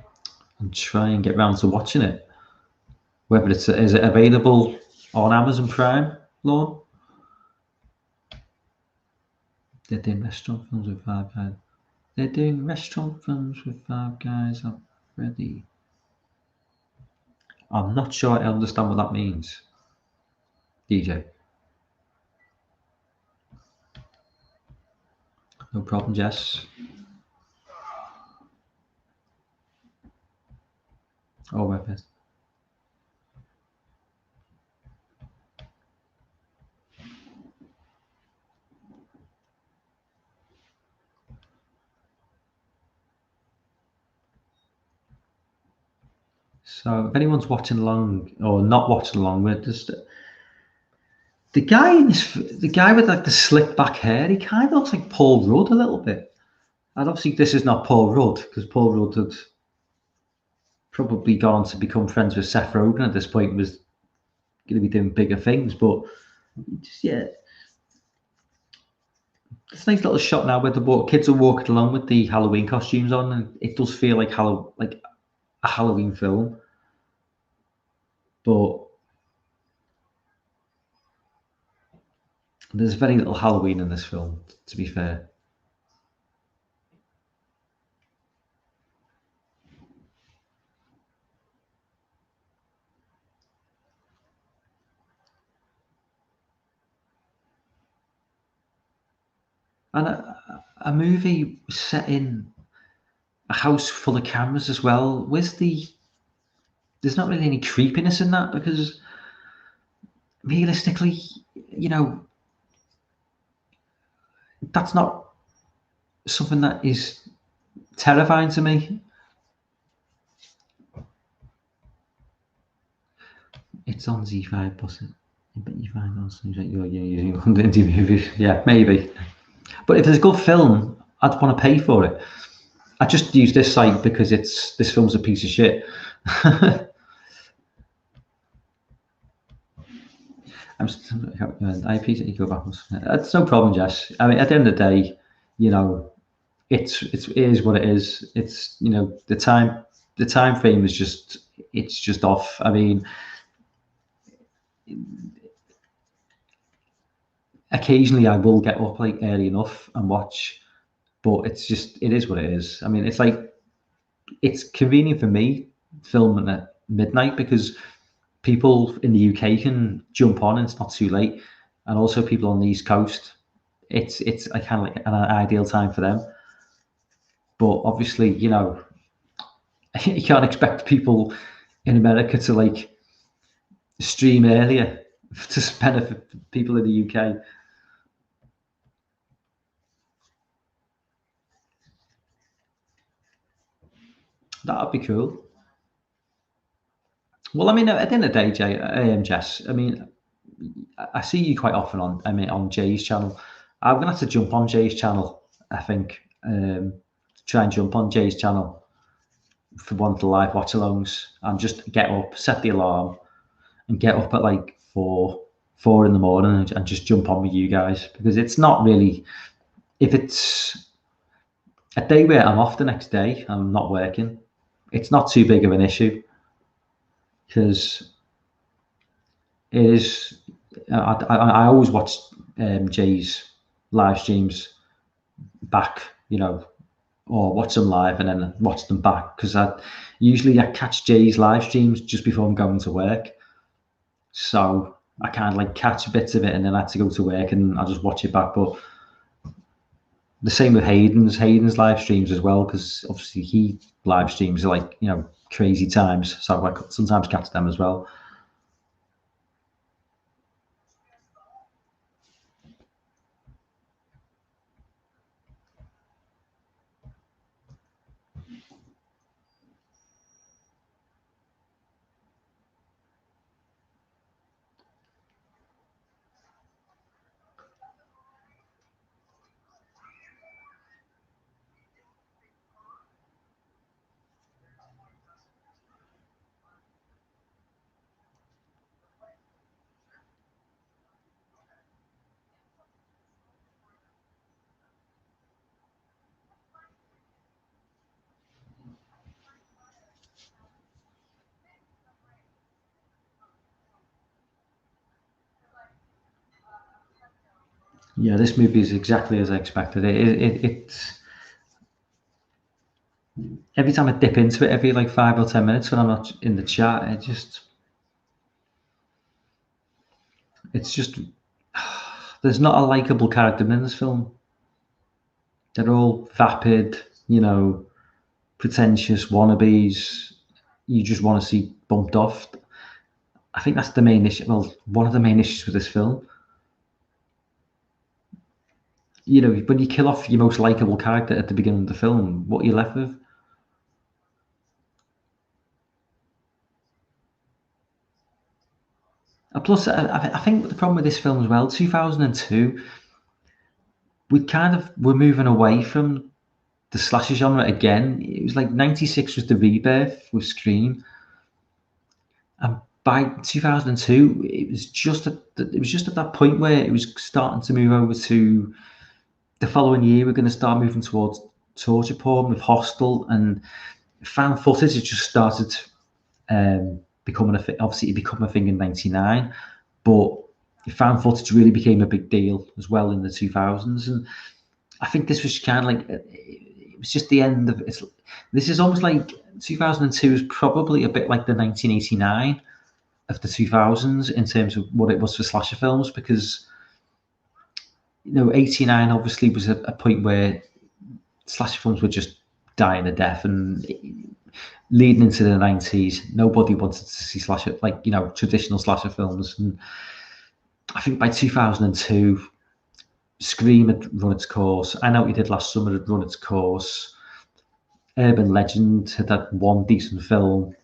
try and get round to watching it. Whether is it available on Amazon Prime, Lorne? They're doing restaurant films with Five Guys. They're doing restaurant films with Five Guys already. I'm not sure I understand what that means. DJ. No problem, Jess. Oh, my best. So if anyone's watching along or not watching along, we're just the guy with like the slick back hair. He kind of looks like Paul Rudd a little bit. And obviously, this is not Paul Rudd because Paul Rudd had probably gone to become friends with Seth Rogen at this point. Was going to be doing bigger things, but just yeah. It's a nice little shot now where the kids are walking along with the Halloween costumes on, and it does feel like a Halloween film. But there's very little Halloween in this film, to be fair. And a movie set in a house full of cameras as well. There's not really any creepiness in that because realistically, that's not something that is terrifying to me. It's on Z5 plus but you find on things like you're using on the indie movies. Yeah, maybe. But if there's a good film, I'd want to pay for it. I just use this site because this film's a piece of shit. I appreciate you go back. That's no problem, Jess. I mean, at the end of the day, it is what it is. It's the time frame is just off. I mean, occasionally I will get up like early enough and watch, but it is what it is. I mean, it's convenient for me filming at midnight because people in the UK can jump on and it's not too late, and also people on the East Coast, it's a kind of like an ideal time for them. But obviously, you can't expect people in America to like stream earlier to benefit people in the UK. That'd be cool. Well, I mean, at the end of the day, Jess, I mean, I see you quite often on, I mean, on Jay's channel. I'm gonna have to jump on Jay's channel, I think. Try and jump on Jay's channel for one of the live watch alongs and just get up, set the alarm, and get up at like four in the morning and just jump on with you guys, because it's not really, if it's a day where I'm off the next day, I'm not working, it's not too big of an issue, because it is. I always watch Jay's live streams back, you know, or watch them live and then watch them back, because I catch Jay's live streams just before I'm going to work, so I kind of like catch bits of it and then I had to go to work and I just watch it back. But the same with Hayden's live streams as well, because obviously he live streams are like, you know, crazy times, so I sometimes catch them as well. Yeah, this movie is exactly as I expected. It's every time I dip into it, every like 5 or 10 minutes when I'm not in the chat, it's just there's not a likable character in this film. They're all vapid, you know, pretentious wannabes. You just want to see bumped off. I think that's the main issue. Well, one of the main issues with this film. You know, when you kill off your most likable character at the beginning of the film, what are you left with? Plus, I think the problem with this film as well, 2002, we're moving away from the slasher genre again. It was like 96 was the rebirth with Scream, and by 2002, it was just at that point where it was starting to move over to the following year. We're going to start moving towards torture porn with Hostel, and fan footage had just started becoming obviously it became a thing in '99, but fan footage really became a big deal as well in the 2000s, and I think this was kind of like it was just the end of it. This is almost like 2002 is probably a bit like the 1989 of the 2000s in terms of what it was for slasher films, because you know 89 obviously was a point where slasher films were just dying a death, and leading into the 90s nobody wanted to see slasher, like, you know, traditional slasher films. And I think by 2002 Scream had run its course. I Know What You Did Last Summer had run its course. Urban Legend had had one decent film.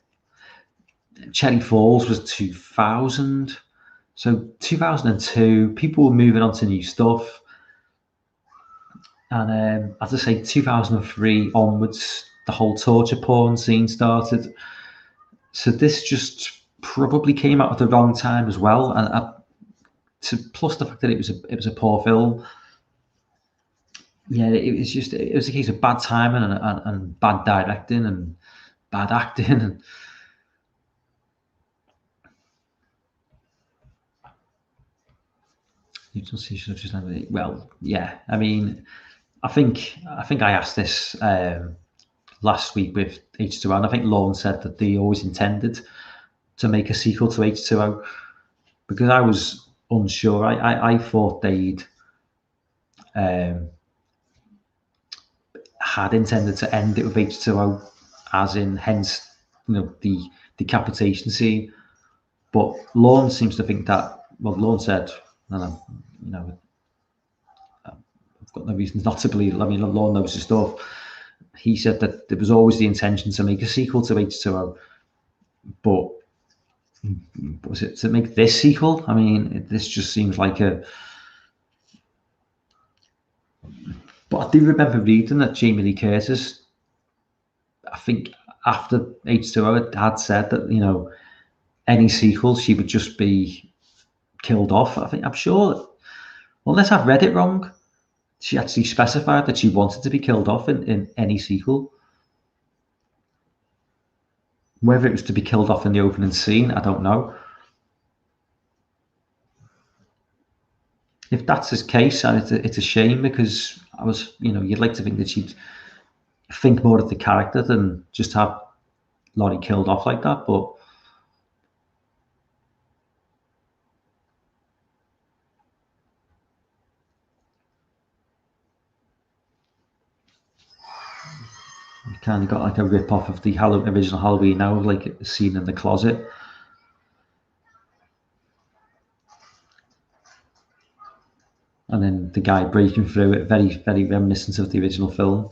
Cherry Falls was 2000. So 2002, people were moving on to new stuff. And as I say, 2003 onwards, the whole torture porn scene started. So this just probably came out at the wrong time as well. And plus the fact that it was a poor film. Yeah, it was a case of bad timing and bad directing and bad acting. And you just should have just never. Well, yeah. I mean, I think I asked this last week with H2O, and I think Lorne said that they always intended to make a sequel to H2O, because I was unsure. I thought they'd had intended to end it with H2O, as in hence, you know, the decapitation scene. But Lorne seems to think that, well, Lorne said, no, you know, I've got no reason not to believe it. I mean, Lorne knows his stuff. he said that there was always the intention to make a sequel to H2O, but was it to make this sequel? I mean, this just seems like a. But I do remember reading that Jamie Lee Curtis, I think after H2O, had said that, you know, any sequel she would just be killed off. I'm sure, unless I've read it wrong, she actually specified that she wanted to be killed off in any sequel. Whether it was to be killed off in the opening scene, I don't know. If that's his case, and it's a shame, because you'd like to think that she'd think more of the character than just have Laurie killed off like that, but you kind of got like a rip off of the original Halloween now, like a scene in the closet. And then the guy breaking through it, very, very reminiscent of the original film.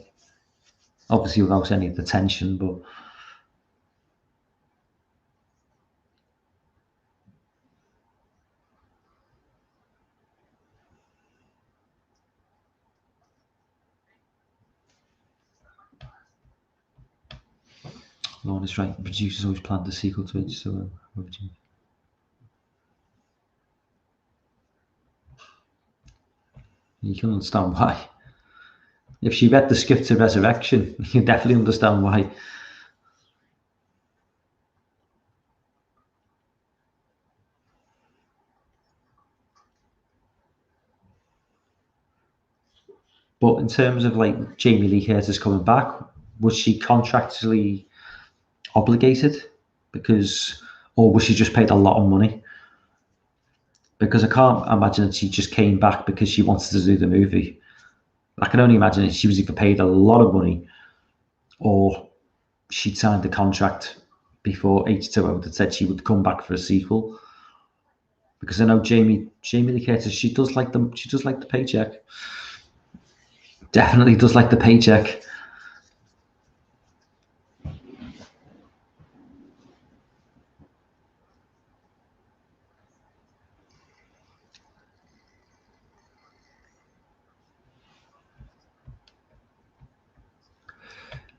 Obviously without any of the tension, but Lorna's right. The producers always planned a sequel to it, so you can understand why. If she read the script to Resurrection, you can definitely understand why. But in terms of like Jamie Lee Curtis coming back, was she contractually obligated? Or was she just paid a lot of money? Because I can't imagine that she just came back because she wanted to do the movie. I can only imagine that she was either paid a lot of money or she'd signed a contract before H2O that said she would come back for a sequel. Because I know Jamie Lee Curtis, she does like the paycheck. Definitely does like the paycheck.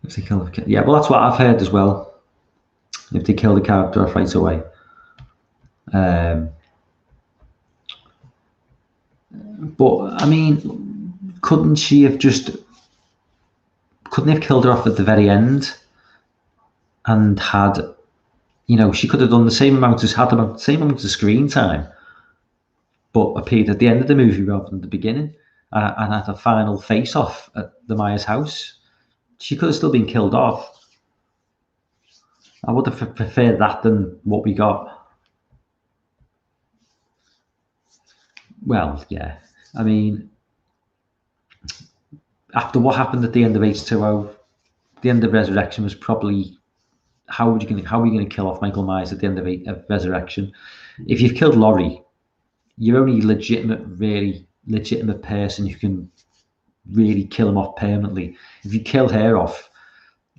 If they kill the yeah, well, that's what I've heard as well. If they kill the character off right away. But I mean, couldn't he have killed her off at the very end and had, she could have done the same amount of screen time, but appeared at the end of the movie rather than the beginning, and had a final face-off at the Myers house. She could have still been killed off. I would have preferred that than what we got. Well, yeah. I mean, after what happened at the end of H2O, the end of Resurrection was probably how are you going to kill off Michael Myers at the end of Resurrection? If you've killed Laurie, you're only really legitimate person who can really kill him off permanently. If you kill her off,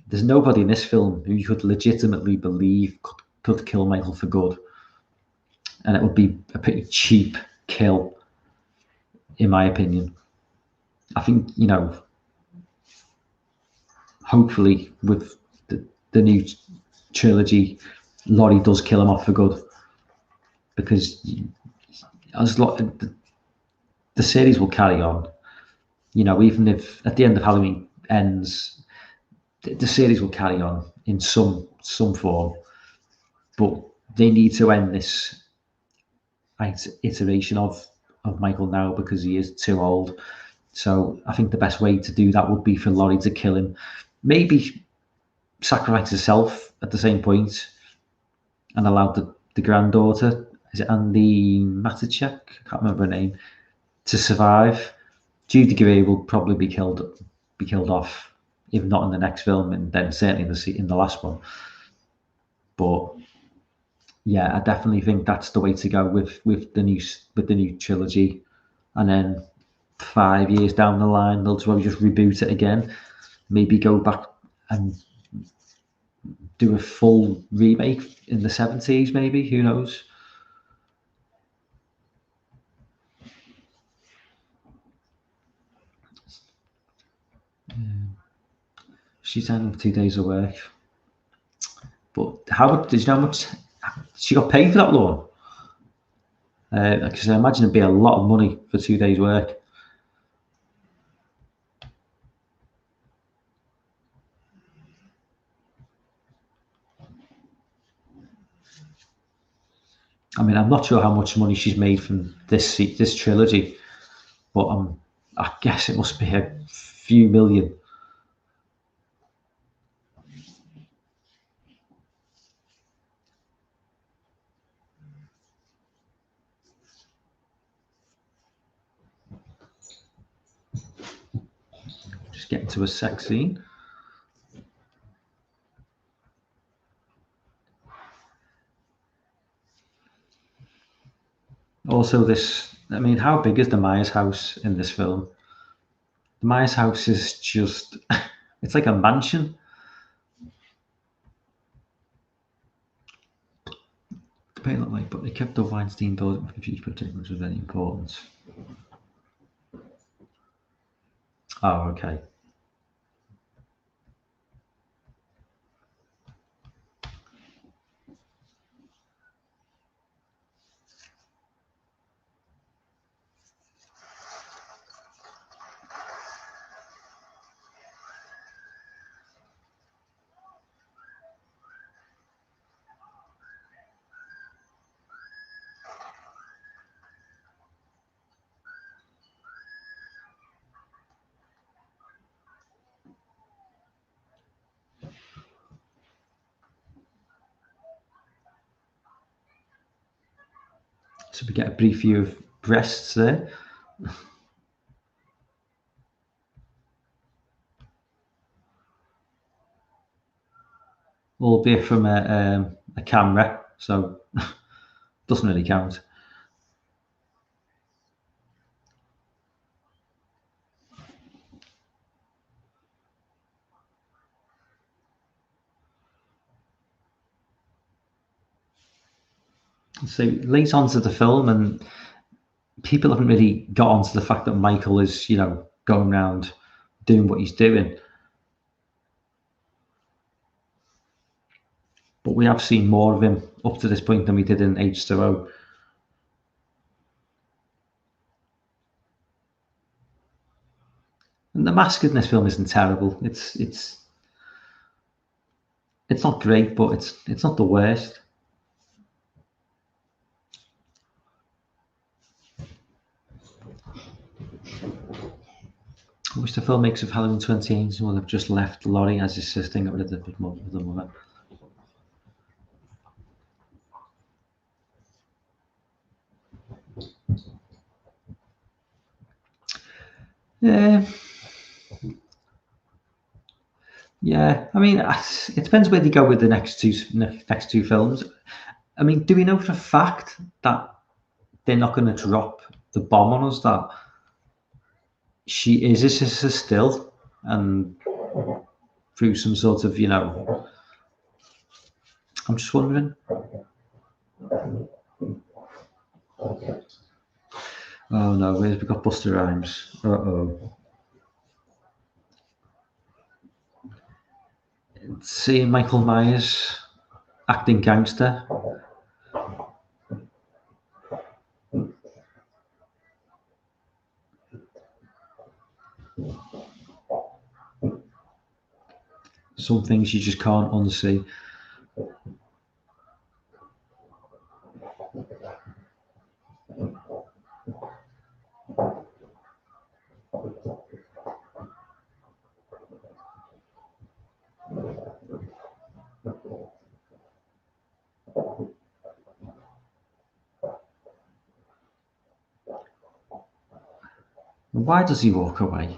there's nobody in this film who you could legitimately believe could kill Michael for good, and it would be a pretty cheap kill, in my opinion. I think, hopefully with the new trilogy, Laurie does kill him off for good, because the series will carry on. Even if at the end of Halloween ends, the series will carry on in some form, but they need to end this iteration of Michael now, because he is too old. So I think the best way to do that would be for Laurie to kill him, maybe sacrifice herself at the same point, and allow the granddaughter, is it Andy Matichak? I can't remember her name, to survive. Judy Greer will probably be killed off, if not in the next film, and then certainly in the last one. But yeah, I definitely think that's the way to go with the new trilogy, and then 5 years down the line they'll probably just reboot it again. maybe go back and do a full remake in the 70s, maybe, who knows? She's earning 2 days of work. But did you know how much she got paid for that loan? Because I imagine it'd be a lot of money for 2 days' work. I mean, I'm not sure how much money she's made from this trilogy, but I guess it must be a few million. Just getting to a sex scene. Also, I mean, how big is the Myers house in this film? The Myers house is just, it's like a mansion. But they kept the Weinstein building for future protection, which was very important. Oh, okay. So we get a brief view of breasts there. Albeit from a camera, so doesn't really count. So late onto the film, and people haven't really got onto the fact that Michael is, going around doing what he's doing. But we have seen more of him up to this point than we did in H2O. And the mask in this film isn't terrible. It's not great, but it's not the worst. I wish the filmmakers of Halloween 2018 would have just left Laurie as his sister and got rid of the mother. Yeah. Yeah, I mean, it depends where they go with the next two films. I mean, do we know for a fact that they're not going to drop the bomb on us that she is his sister still, and through some sort of, I'm just wondering. Oh no, we got Buster Rhymes. Uh-oh. Seeing Michael Myers acting gangster. Some things you just can't unsee. Why does he walk away?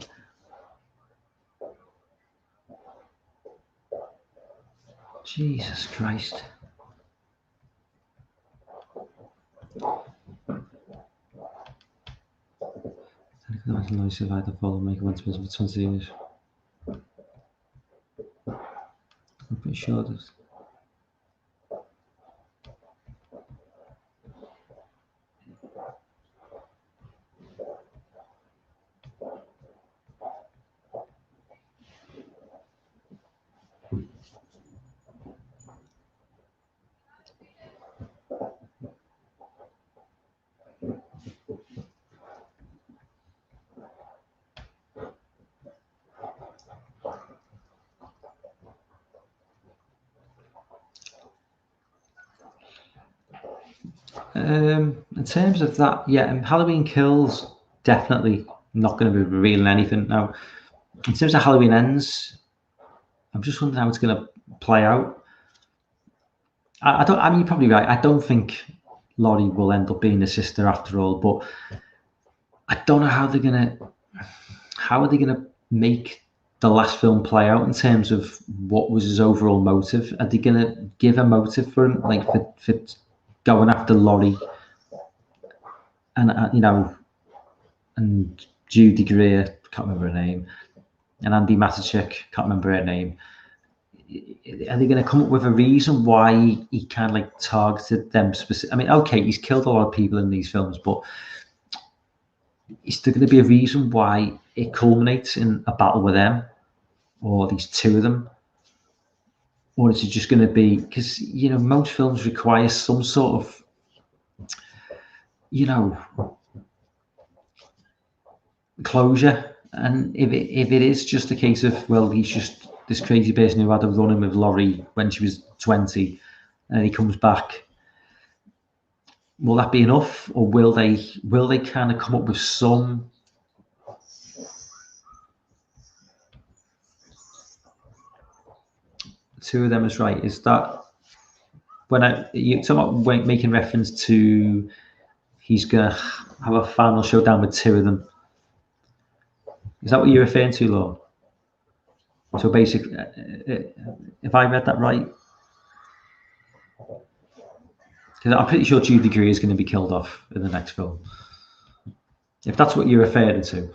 Jesus Christ. Survived the fall of Michael went to for 20 years. Pretty sure there's... In terms of that, yeah, Halloween Kills, definitely not going to be revealing anything. Now, in terms of Halloween Ends, I'm just wondering how it's going to play out. I mean, you're probably right. I don't think Laurie will end up being the sister after all, but I don't know how are they gonna make the last film play out in terms of what was his overall motive? Are they gonna give a motive for him, like for going after Laurie and and Judy Greer, can't remember her name, and Andy Matichuk, can't remember her name. Are they going to come up with a reason why he kind of like targeted them specific? I mean, okay, he's killed a lot of people in these films, but is there going to be a reason why it culminates in a battle with them, or these two of them? Or is it just going to be, because most films require some sort of closure, and if it is just a case of, well, he's just this crazy person who had a run-in with Laurie when she was 20 and he comes back, will that be enough, or will they kind of come up with some two of them is right? Is that when you talk about making reference to he's gonna have a final showdown with two of them? Is that what you're referring to, Lorne? So basically, if I read that right, because I'm pretty sure Judy Greer is going to be killed off in the next film. If that's what you're referring to,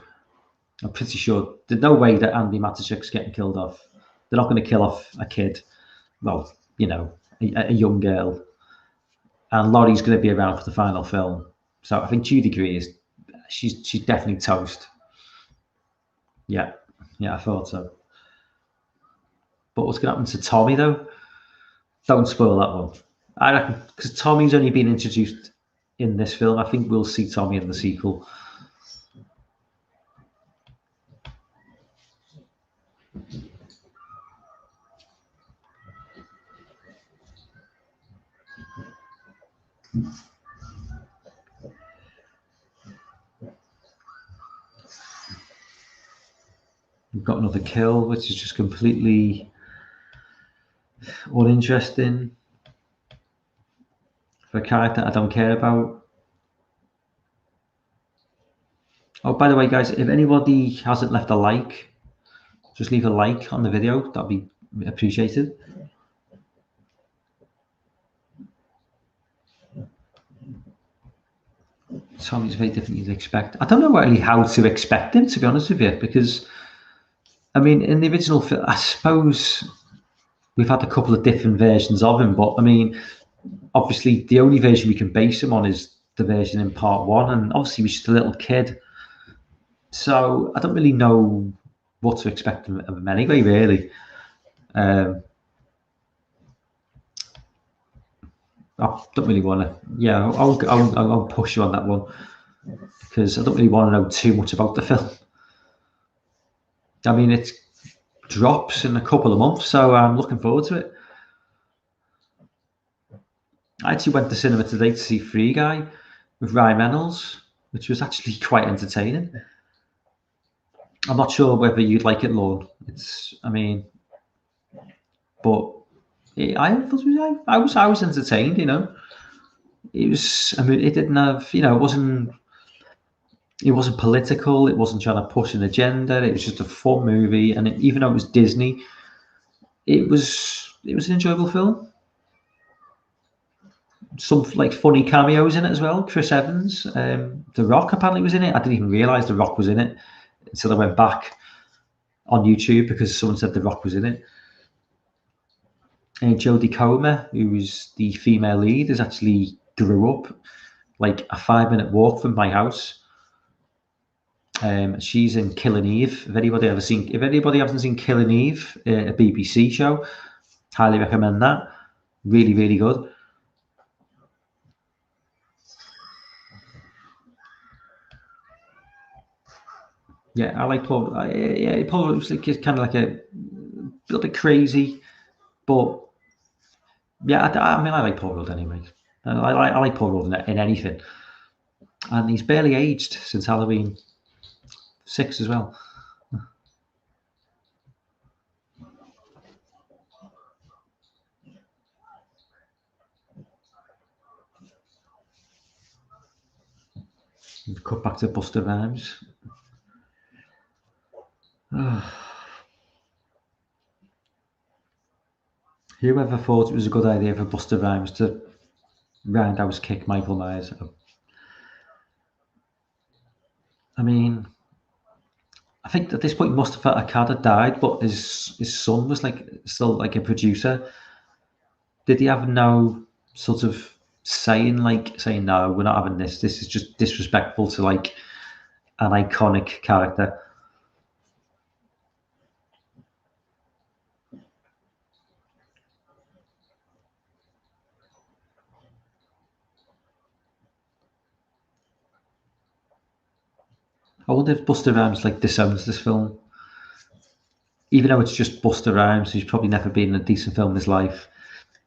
I'm pretty sure there's no way that Andy Matichuk's getting killed off. They're not going to kill off a kid. Well, a young girl. And Laurie's going to be around for the final film. So I think Judy Greer she's definitely toast. Yeah, I thought so. But what's going to happen to Tommy, though? Don't spoil that one. I reckon, because Tommy's only been introduced in this film, I think we'll see Tommy in the sequel. We've got another kill, which is just completely uninteresting for a character I don't care about. Oh, by the way, guys, if anybody hasn't left a like, just leave a like on the video. That'd be appreciated. Tommy's very different you'd expect. I don't know really how to expect him, to be honest with you, because I mean, in the original film, I suppose we've had a couple of different versions of him, but I mean, obviously the only version we can base him on is the version in part one, and obviously he was just a little kid, so I don't really know what to expect of him anyway, really. I don't really want to. Yeah, I'll push you on that one, because I don't really want to know too much about the film. I mean, it drops in a couple of months, so I'm looking forward to it. I actually went to cinema today to see Free Guy with Ryan Reynolds, which was actually quite entertaining. I'm not sure whether you'd like it, Lorne. But I was entertained. It was. I mean, it didn't have. It wasn't political. It wasn't trying to push an agenda. It was just a fun movie, and even though it was Disney, it was an enjoyable film. Some like funny cameos in it as well. Chris Evans, The Rock apparently was in it. I didn't even realize The Rock was in it until I went back on YouTube because someone said The Rock was in it. Jodie Comer, who was the female lead, has actually grew up like a 5-minute walk from my house. She's in Killing Eve. If anybody hasn't seen Killing Eve, a BBC show, highly recommend that. Really, really good. Yeah, I like Paul. Yeah, Paul was like kind of like a little bit crazy, but yeah, I mean, I like Paul Rudd anyway. I like Paul Rudd in anything, and he's barely aged since Halloween 6 as well. Cut back to Busta Rhymes. Whoever thought it was a good idea for Busta Rhymes to roundhouse kick Michael Myers? I mean, I think at this point Mustafa Akkad had died, but his son was like still like a producer. Did he have no sort of saying no, we're not having this. This is just disrespectful to like an iconic character. I wonder if Busta Rhymes like disowns this film, even though it's just Busta Rhymes. He's probably never been in a decent film in his life.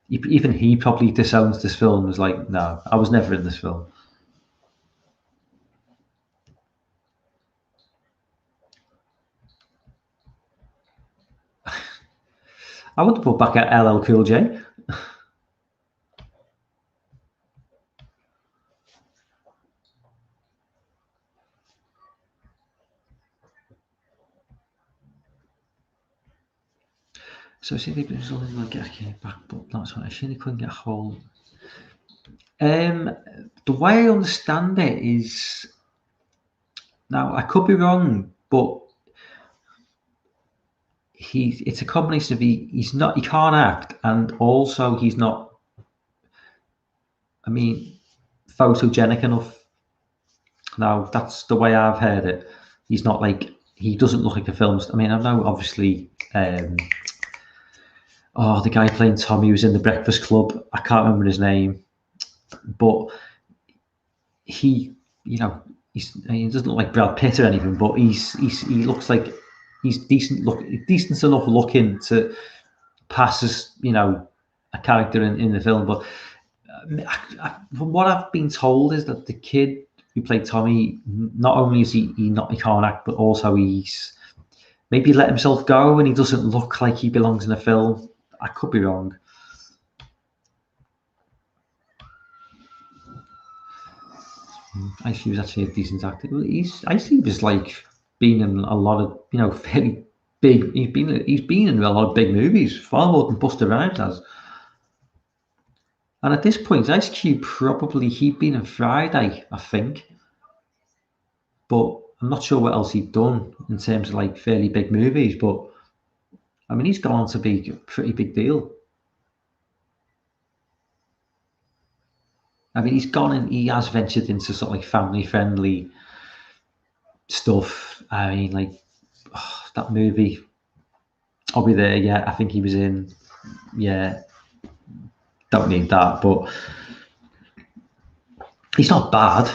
Even he probably disowns this film. Is like, no, I was never in this film. I want to put back at LL Cool J. So see, they was only like getting back, but that's what I see. They couldn't get a hold. The way I understand it is, now I could be wrong, but it's a combination of he can't act, and also he's not, I mean, photogenic enough. Now that's the way I've heard it. He's not like, he doesn't look like the films. I mean, I know obviously, the guy playing Tommy was in The Breakfast Club. I can't remember his name, but he he doesn't look like Brad Pitt or anything, but he looks like he's decent enough looking to pass as a character in the film. But from what I've been told is that the kid who played Tommy, not only is he can't act, but also he's maybe let himself go and he doesn't look like he belongs in a film. I could be wrong. I see he was actually a decent actor. I see he was like being in a lot of fairly big. He's been in a lot of big movies, far more than Busta Rhymes has. And at this point, Ice Cube probably he'd been in Friday, I think, but I'm not sure what else he'd done in terms of like fairly big movies. But I mean, he's gone on to be a pretty big deal. I mean, he's gone and he has ventured into sort of like family friendly stuff. I mean, like that movie, I'll Be There. Yeah, I think he was in. Yeah, don't need that, but he's not bad.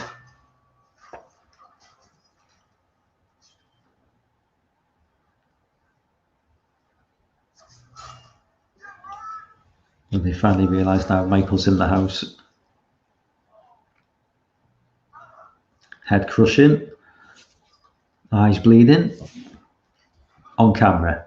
And they finally realise now Michael's in the house. Head crushing, eyes bleeding, on camera.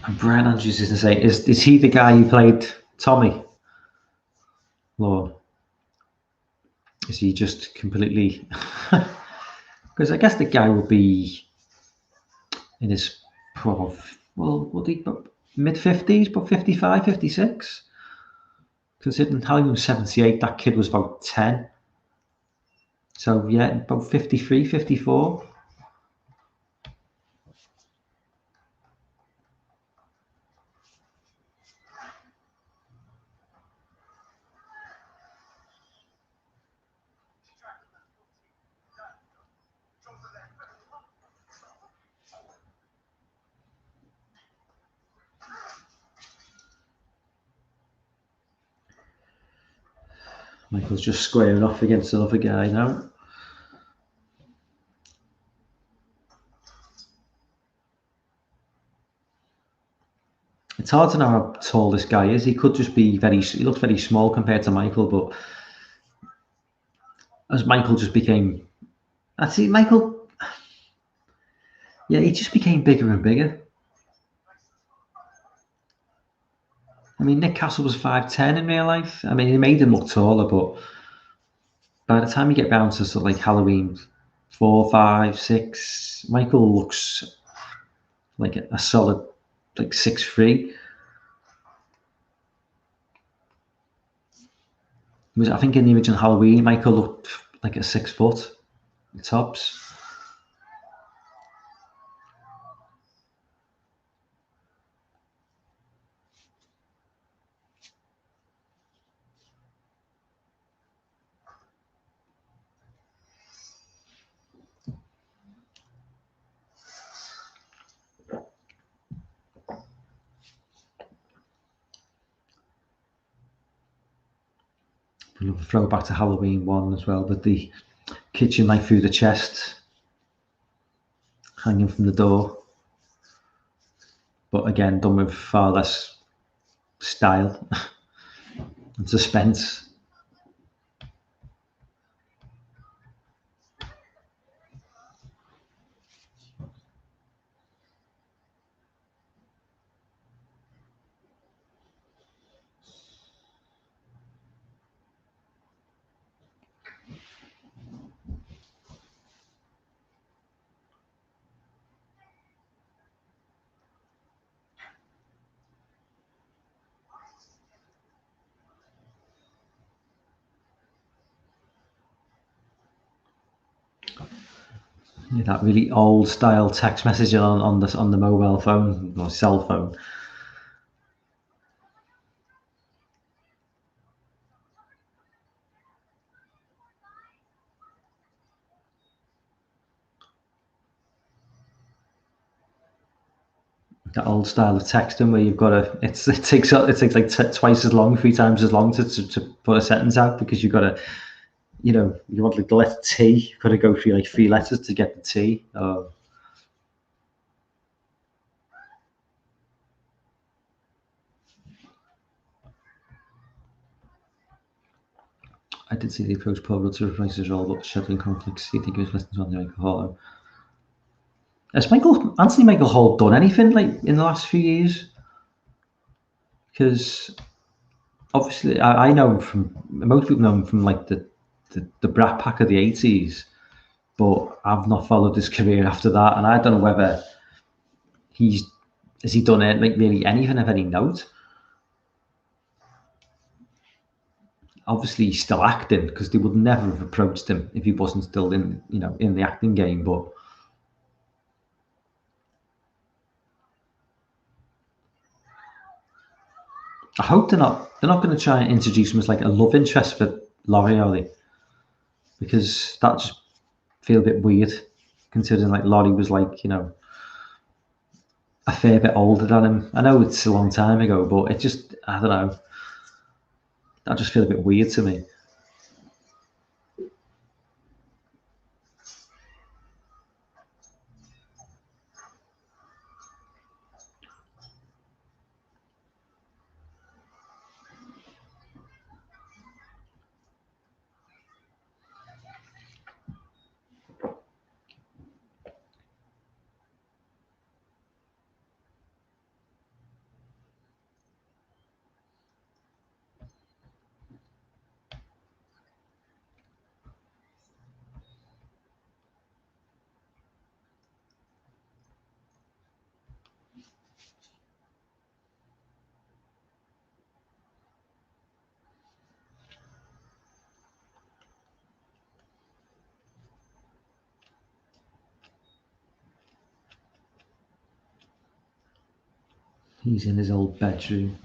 And Brian Andrews is saying, is he the guy who played Tommy? Lord, is he just completely? Because I guess the guy would be in his would he mid 50s, but 55, 56? Considering Halloween was 78, that kid was about 10. So yeah, about 53, 54. Michael's just squaring off against another guy now. It's hard to know how tall this guy is. He could just be he looks very small compared to Michael, but as Michael just became, I see Michael, yeah, he just became bigger and bigger. I mean, Nick Castle was 5'10" in real life. I mean, he made him look taller, but by the time you get round to sort of like Halloween 4, 5, 6, Michael looks like a solid like 6'3". I think in the original Halloween, Michael looked like a 6 foot tops. Another throwback to Halloween 1 as well, with the kitchen knife through the chest, hanging from the door. But again, done with far less style and suspense. Yeah, that really old style text messaging on the mobile phone or cell phone. That old style of texting where you've got to it takes like twice as long, 3 times as long to put a sentence out, because you've got to, you want like the letter T, you've got to go through like 3 letters to get the T. I did see the approach Paul Rudd to replace his role, but scheduling conflicts. Do you think he was listening to Anthony Michael Hall? Has Anthony Michael Hall done anything like in the last few years? Because obviously, I know from most people know him from like the Brat Pack of the '80s, but I've not followed his career after that, and I don't know whether he's has he done it like really anything of any note. Obviously, he's still acting, because they would never have approached him if he wasn't still in the acting game. But I hope they're not going to try and introduce him as like a love interest for Laurie, are they? Because that just feel a bit weird, considering like Laurie was like a fair bit older than him. I know it's a long time ago, but it just, I don't know, that just feel a bit weird to me. He's in his old bedroom.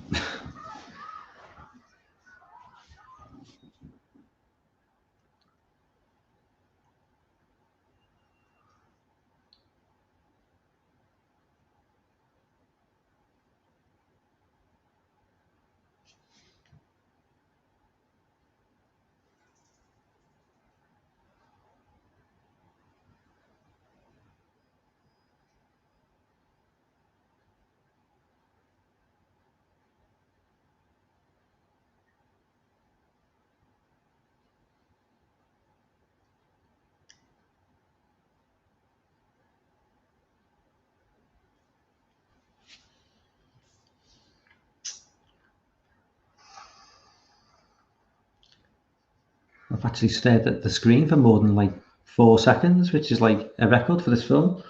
I've actually stared at the screen for more than like 4 seconds, which is like a record for this film.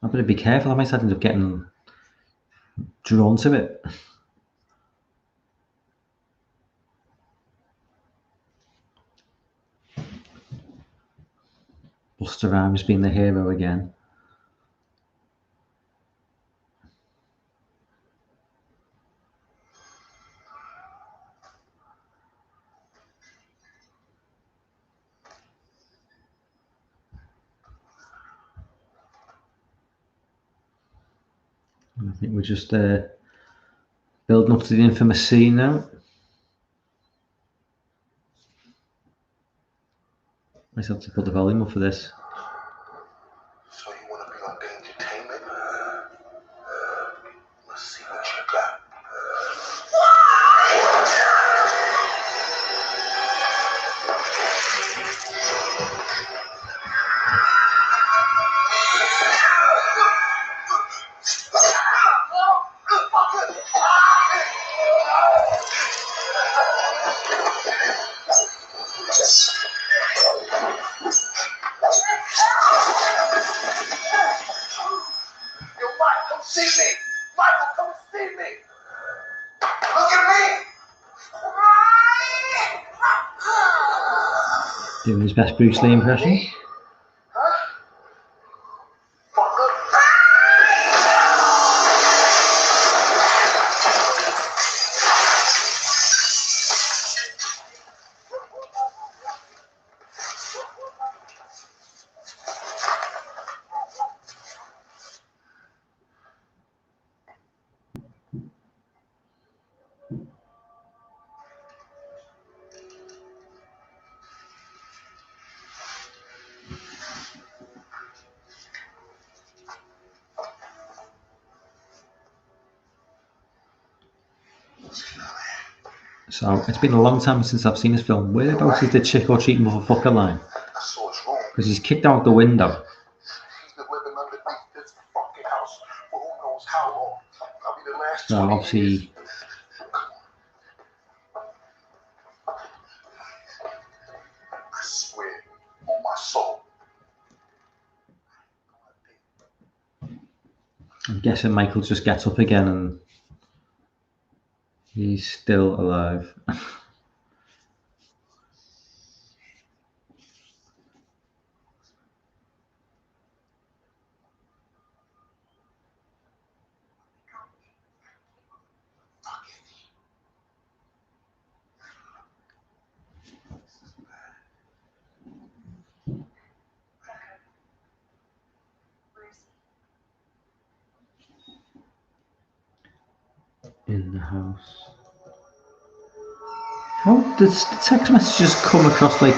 I better be careful, I might end up getting drawn to it. Busta Rhymes being the hero again. I think we're just building up to the infamous scene now. I just have to put the volume up for this. So you want to be on Entertainment? Let's see what you got. Yo, Mike, come see me. Michael, come see me. Look at me. Doing his best Bruce Lee impression. So it's been a long time since I've seen this film. Whereabouts is the chick or treat motherfucker line? Because he's kicked out the window. He's been living underneath this fucking house for who knows how long. I'll be the last So 20 obviously, years. I swear on my soul. I'm guessing Michael just gets up again and he's still alive. In the house. How does the text messages come across like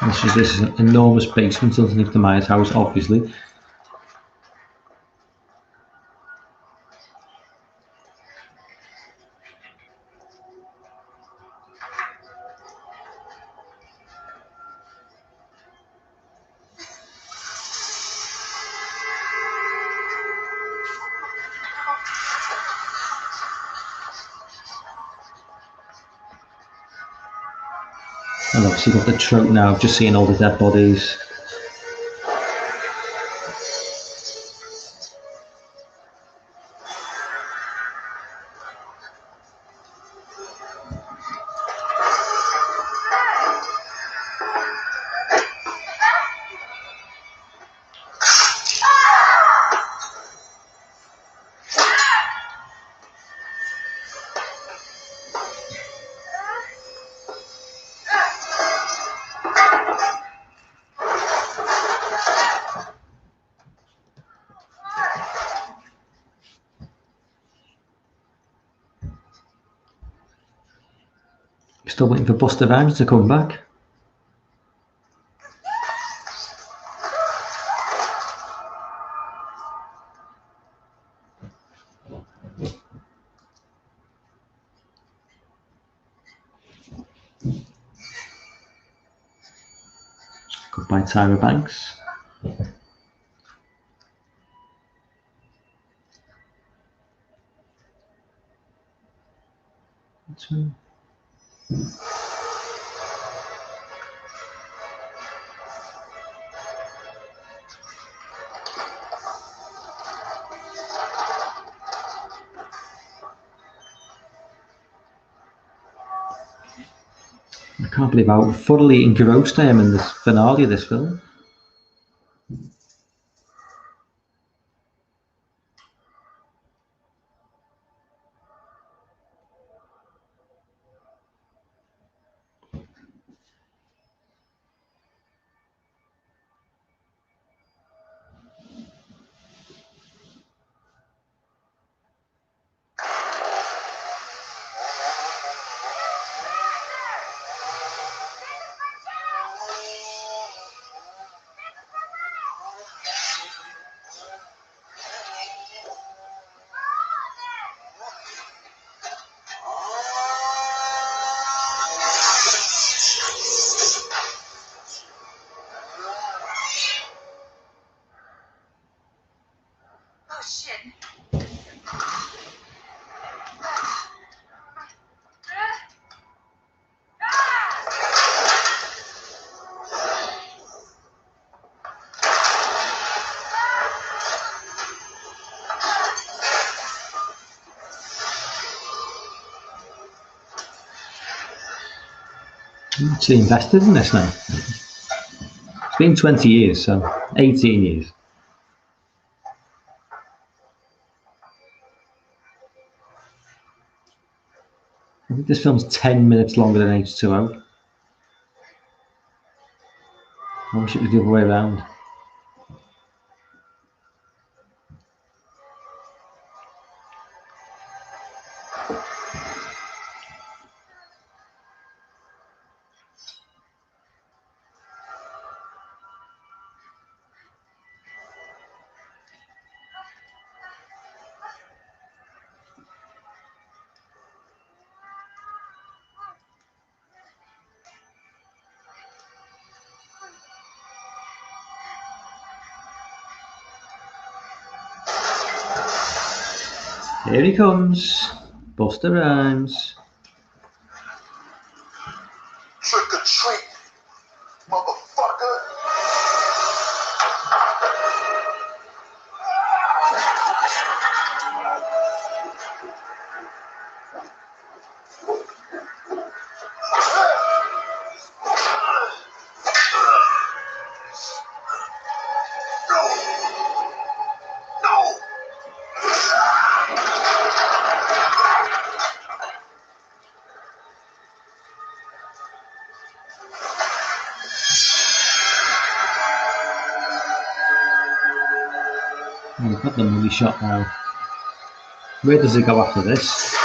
This is an enormous basement underneath the Myers house, obviously. And obviously got the trope now of just seeing all the dead bodies. Still waiting for Busta Rhymes to come back. Goodbye, Tyra Banks. I can't believe how thoroughly engrossed I am in this finale of this film. Oh shit. I'm actually invested in this now. It's been 20 years, so 18 years. I think this film's 10 minutes longer than H2O. I wish it was the other way around. Here he comes, Busta Rhymes. Trick or treat, motherfucker. Oh, we've got the money shot now. Where does it go after this?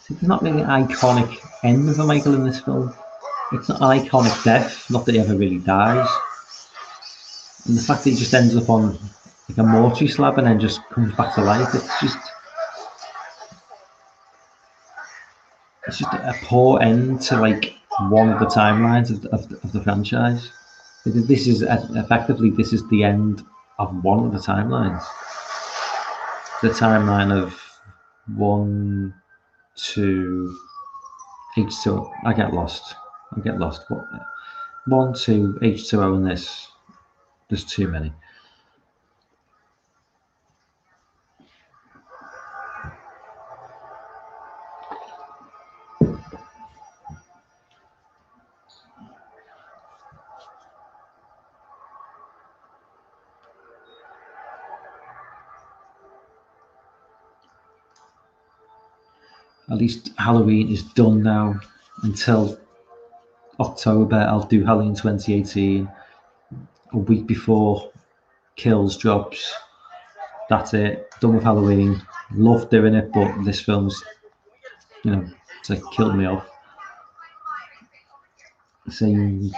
It's not really an iconic end for Michael in this film. It's not an iconic death, not that he ever really dies. And the fact that he just ends up on like a mortuary slab and then just comes back to life, it's just a poor end to like one of the timelines of the franchise. This is effectively the end of one of the timelines. The timeline of 1, 2, H2O. I get lost. What? 1, 2, H2O, and this. There's too many. At least Halloween is done now until October. I'll do Halloween 2018 a week before Kills drops. That's it. Done with Halloween. Love doing it, but this film's, it's like killed me off. So I'm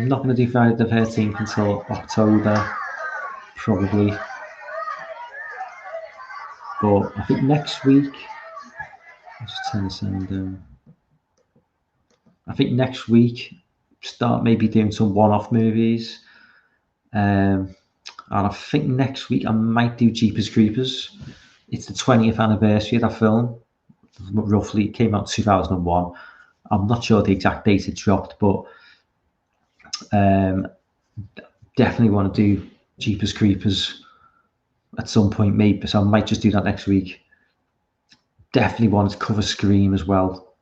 not going to do Friday the 13th until October, probably. But I think next week, I'll just turn the sound down. I think next week, start maybe doing some one-off movies. And I think next week I might do Jeepers Creepers. It's the 20th anniversary of that film. Roughly, it came out in 2001. I'm not sure the exact date it dropped, but definitely want to do Jeepers Creepers at some point, maybe. So I might just do that next week. Definitely want to cover Scream as well.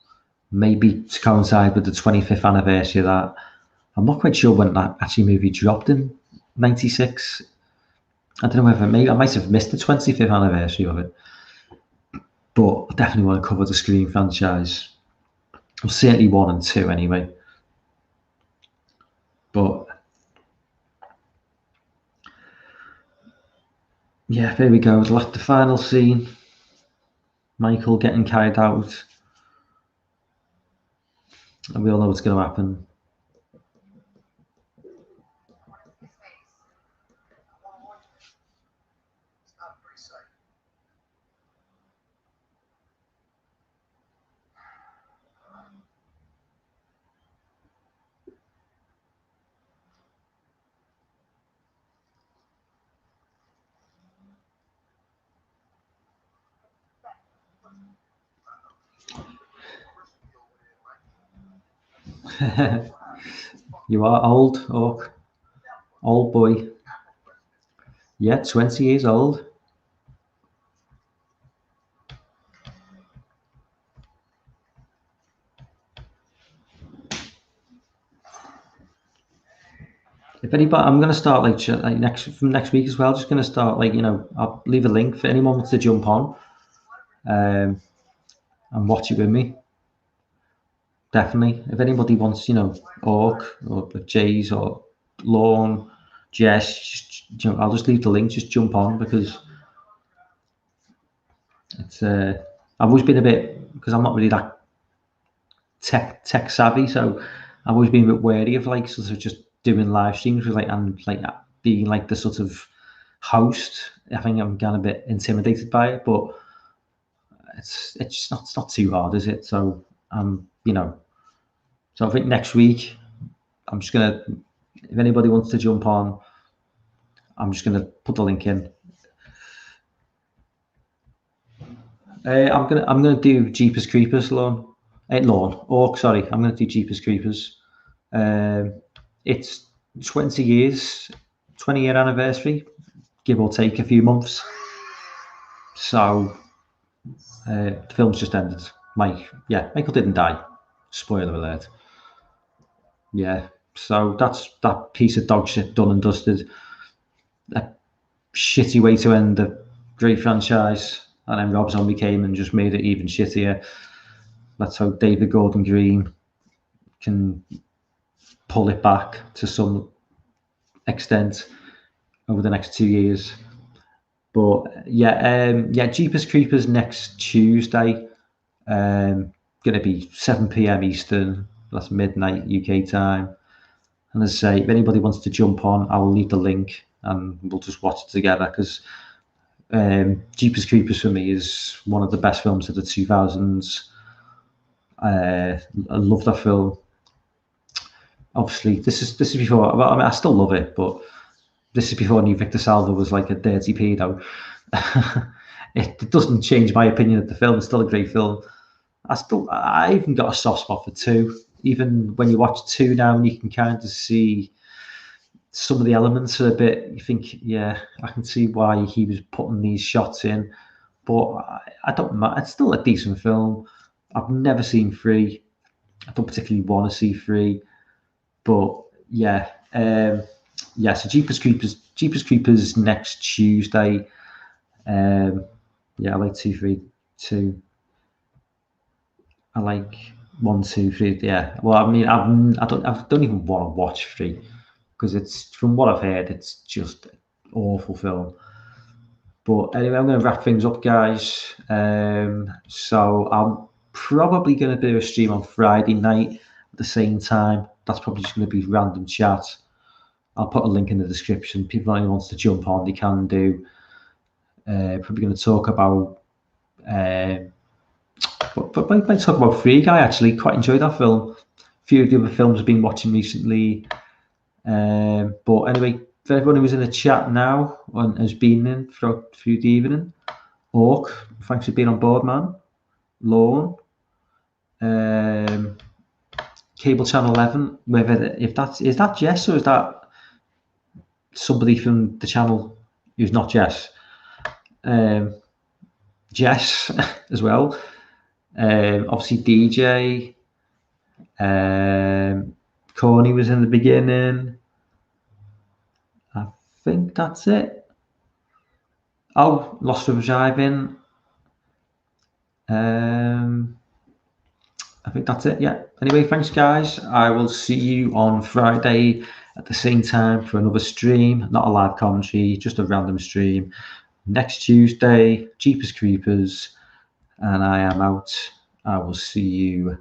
Maybe to coincide with the 25th anniversary of that. I'm not quite sure when that actually movie dropped in 96. I don't know whether I might have missed the 25th anniversary of it. But I definitely want to cover the Scream franchise. Well, certainly 1 and 2 anyway. But yeah, there we go. The final scene. Michael getting carried out. And we all know what's going to happen. You are old, Orc. Old boy. Yeah, 20 years old. If anybody, I'm going to start like next week as well. Just going to start I'll leave a link for anyone wants to jump on and watch it with me. Definitely. If anybody wants, Orc or Jays or Lorne, Jess, I'll just leave the link. Just jump on because it's. I've always been a bit because I'm not really that tech savvy, so I've always been a bit wary of sort of just doing live streams with and being the sort of host. I think I'm kind of a bit intimidated by it, but it's not too hard, is it? So so I think next week I'm just gonna, if anybody wants to jump on, I'm just gonna put the link in. I'm gonna do Jeepers Creepers, Orc. Sorry, I'm gonna do Jeepers Creepers. It's 20 year anniversary, give or take a few months. So the film's just ended. Michael didn't die. Spoiler alert. Yeah, so that's that piece of dog shit done and dusted. A shitty way to end a great franchise, and then Rob Zombie came and just made it even shittier. Let's hope David Gordon Green can pull it back to some extent over the next 2 years. But Jeepers Creepers next Tuesday. Going to be 7 p.m. Eastern. That's midnight UK time. And as I say, if anybody wants to jump on, I will leave the link and we'll just watch it together, because Jeepers Creepers for me is one of the best films of the 2000s. I love that film. Obviously, this is before. Well, I mean, I still love it, but this is before I knew Victor Salva was like a dirty pedo. It doesn't change my opinion of the film. It's still a great film. I even got a soft spot for 2. Even when you watch 2 now, and you can kind of see some of the elements are a bit. You think, yeah, I can see why he was putting these shots in, but I don't mind. It's still a decent film. I've never seen 3. I don't particularly want to see 3, but yeah, yeah. So Jeepers Creepers next Tuesday. Yeah, I like 2, 3, 2. I like 1, 2, 3. Yeah. Well, I mean, I don't even want to watch 3, because it's, from what I've heard, it's just an awful film. But anyway, I'm going to wrap things up, guys. So I'm probably going to do a stream on Friday night at the same time. That's probably just going to be random chat. I'll put a link in the description. People that wants to jump on, they can do. Probably going to talk about. But might talk about Free Guy. Actually, quite enjoyed that film. A few of the other films I've been watching recently. But anyway, for everyone who was in the chat now and has been in through the evening, Orc, thanks for being on board, man. Lorne, Cable Channel 11. If is that Jess, or is that somebody from the channel who's not Jess? Jess as well. Obviously DJ. Corny was in the beginning. I think that's it. Oh, Lost River Driving. I think that's it. Yeah. Anyway, thanks, guys. I will see you on Friday at the same time for another stream. Not a live commentary, just a random stream. Next Tuesday, Jeepers Creepers, and I am out. I will see you